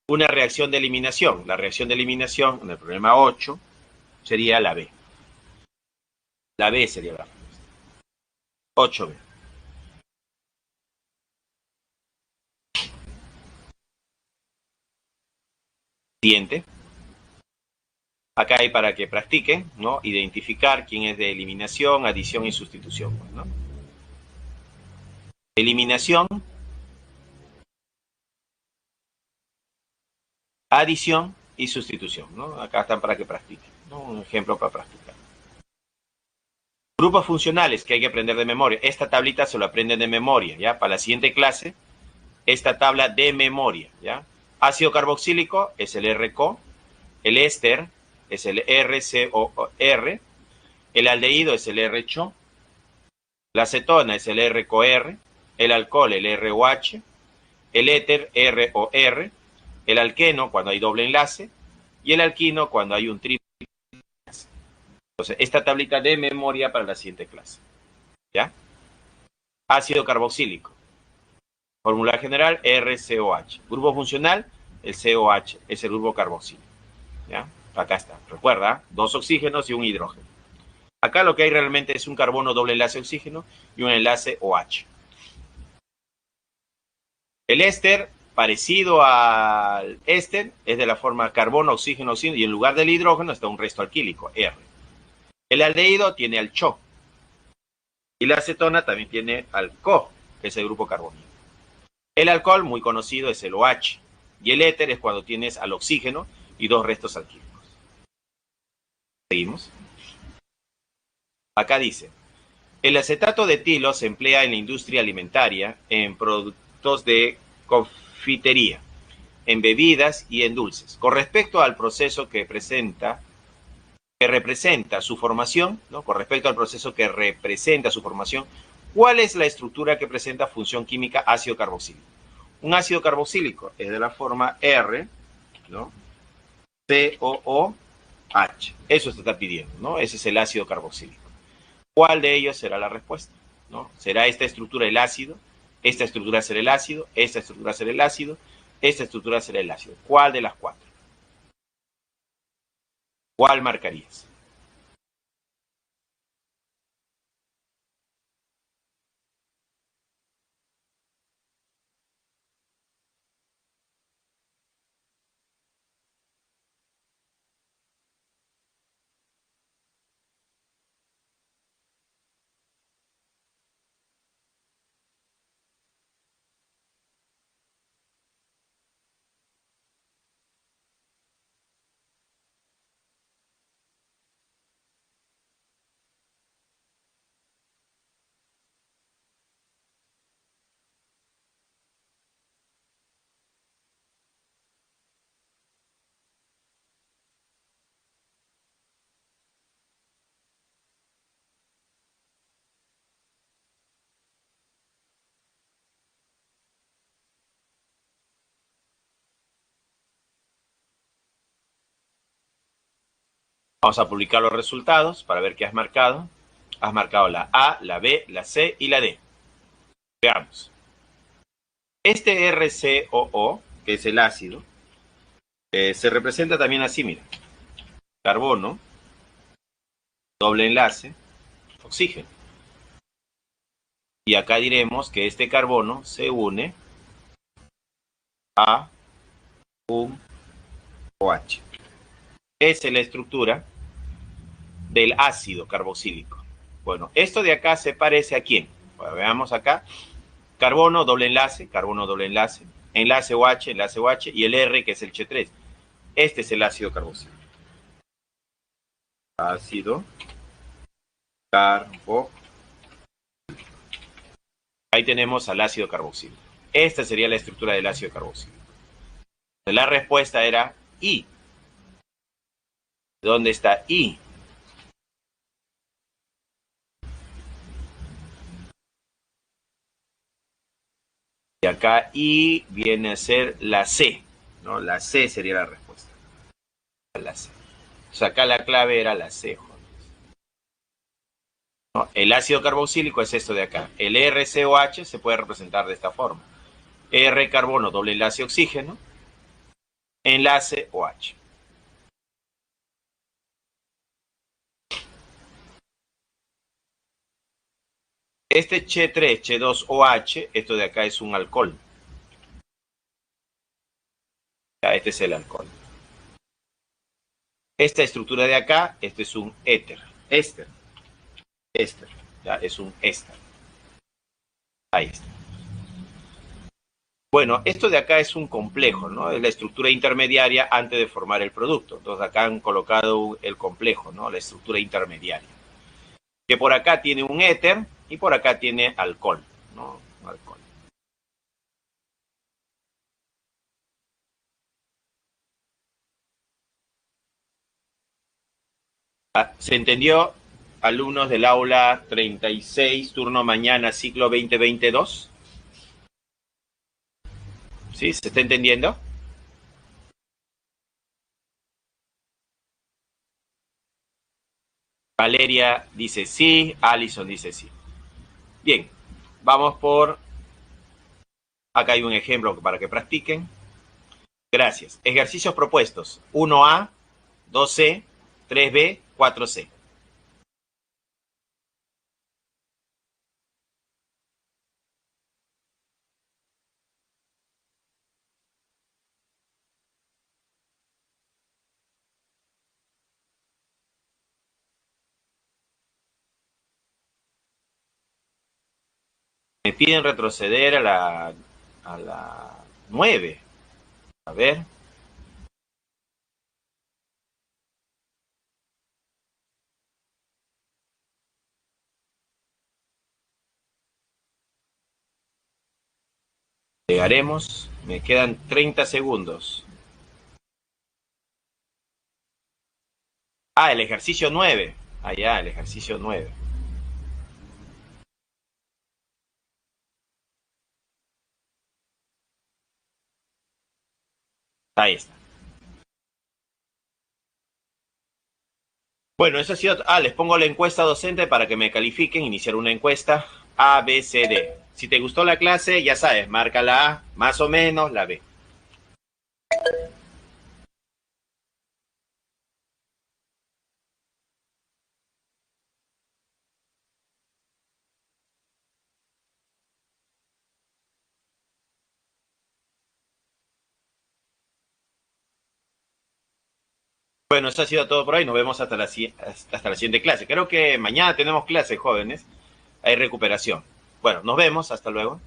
Una reacción de eliminación. La reacción de eliminación en el problema 8 sería la B. La B sería la respuesta. 8B. Siguiente. Acá hay para que practiquen, ¿no? Identificar quién es de eliminación, adición y sustitución, ¿no? Eliminación, adición y sustitución, ¿no? Acá están para que practiquen, ¿no? Un ejemplo para practicar. Grupos funcionales que hay que aprender de memoria. Esta tablita se lo aprenden de memoria, ¿ya? Para la siguiente clase, esta tabla de memoria, ¿ya? Ácido carboxílico es el RCO, el éster es el RCOR, el aldehído es el RCHO, la acetona es el RCOR, el alcohol el ROH, el éter ROR, el alqueno cuando hay doble enlace y el alquino cuando hay un triple enlace. Entonces, esta tablita de memoria para la siguiente clase, ¿ya? Ácido carboxílico. Fórmula general RCOH. Grupo funcional, el COH es el grupo carboxílico, ¿ya? Acá está. Recuerda, 2 oxígenos y un hidrógeno. Acá lo que hay realmente es un carbono doble enlace oxígeno y un enlace OH. El éster, parecido al éster, es de la forma carbono, oxígeno, oxígeno, y en lugar del hidrógeno está un resto alquílico, R. El aldehído tiene al CHO. Y la acetona también tiene al CO, que es el grupo carbónico. El alcohol, muy conocido, es el OH. Y el éter es cuando tienes al oxígeno y 2 restos alquílicos. Seguimos. Acá dice, el acetato de etilo se emplea en la industria alimentaria, en productos de confitería, en bebidas y en dulces. Con respecto al proceso que representa su formación, ¿no? Con respecto al proceso que representa su formación, ¿cuál es la estructura que presenta función química ácido carboxílico? Un ácido carboxílico es de la forma R, ¿no? COOH. Eso se está pidiendo, ¿no? Ese es el ácido carboxílico. ¿Cuál de ellos será la respuesta? ¿No? ¿Será esta estructura el ácido? ¿Esta estructura será el ácido? ¿Esta estructura será el ácido? ¿Esta estructura será el ácido? ¿Cuál de las 4? ¿Cuál marcarías? Vamos a publicar los resultados para ver qué has marcado. Has marcado la A, la B, la C y la D. Veamos. Este RCOO, que es el ácido, se representa también así, mira. Carbono, doble enlace, oxígeno. Y acá diremos que este carbono se une a un OH. Esa es la estructura del ácido carboxílico. Bueno, esto de acá se parece a quién. Bueno, veamos acá. Carbono, doble enlace, enlace OH, y el R, que es el H3. Este es el ácido carboxílico. Ácido carboxílico. Ahí tenemos al ácido carboxílico. Esta sería la estructura del ácido carboxílico. La respuesta era I. ¿Dónde está I? Y acá I viene a ser la C, ¿no? La C sería la respuesta. La C. O sea, acá la clave era la C, ¿no? El ácido carboxílico es esto de acá. El RCOH se puede representar de esta forma. R carbono, doble enlace oxígeno, enlace OH. Este Ch3, Ch2OH, esto de acá es un alcohol. Este es el alcohol. Esta estructura de acá, este es un éter. Éster. Ya, es un éster. Ahí está. Bueno, esto de acá es un complejo, ¿no? Es la estructura intermediaria antes de formar el producto. Entonces acá han colocado el complejo, ¿no? La estructura intermediaria. Que por acá tiene un éter y por acá tiene alcohol, ¿no? Alcohol. ¿Se entendió, alumnos del aula 36, turno mañana, ciclo 2022? ¿Sí? ¿Se está entendiendo? Valeria dice sí, Alison dice sí. Bien, vamos por... Acá hay un ejemplo para que practiquen. Gracias. Ejercicios propuestos. 1A, 2C, 3B, 4C. Me piden retroceder a la 9. A ver. Llegaremos. Me quedan 30 segundos. Ah, el ejercicio 9. Allá, el ejercicio 9. Ahí está. Bueno, eso ha sido... les pongo la encuesta docente para que me califiquen, iniciar una encuesta A, B, C, D. Si te gustó la clase, ya sabes, marca la A, más o menos la B. Bueno, eso ha sido todo por hoy. Nos vemos hasta la siguiente clase. Creo que mañana tenemos clase, jóvenes. Hay recuperación. Bueno, nos vemos. Hasta luego.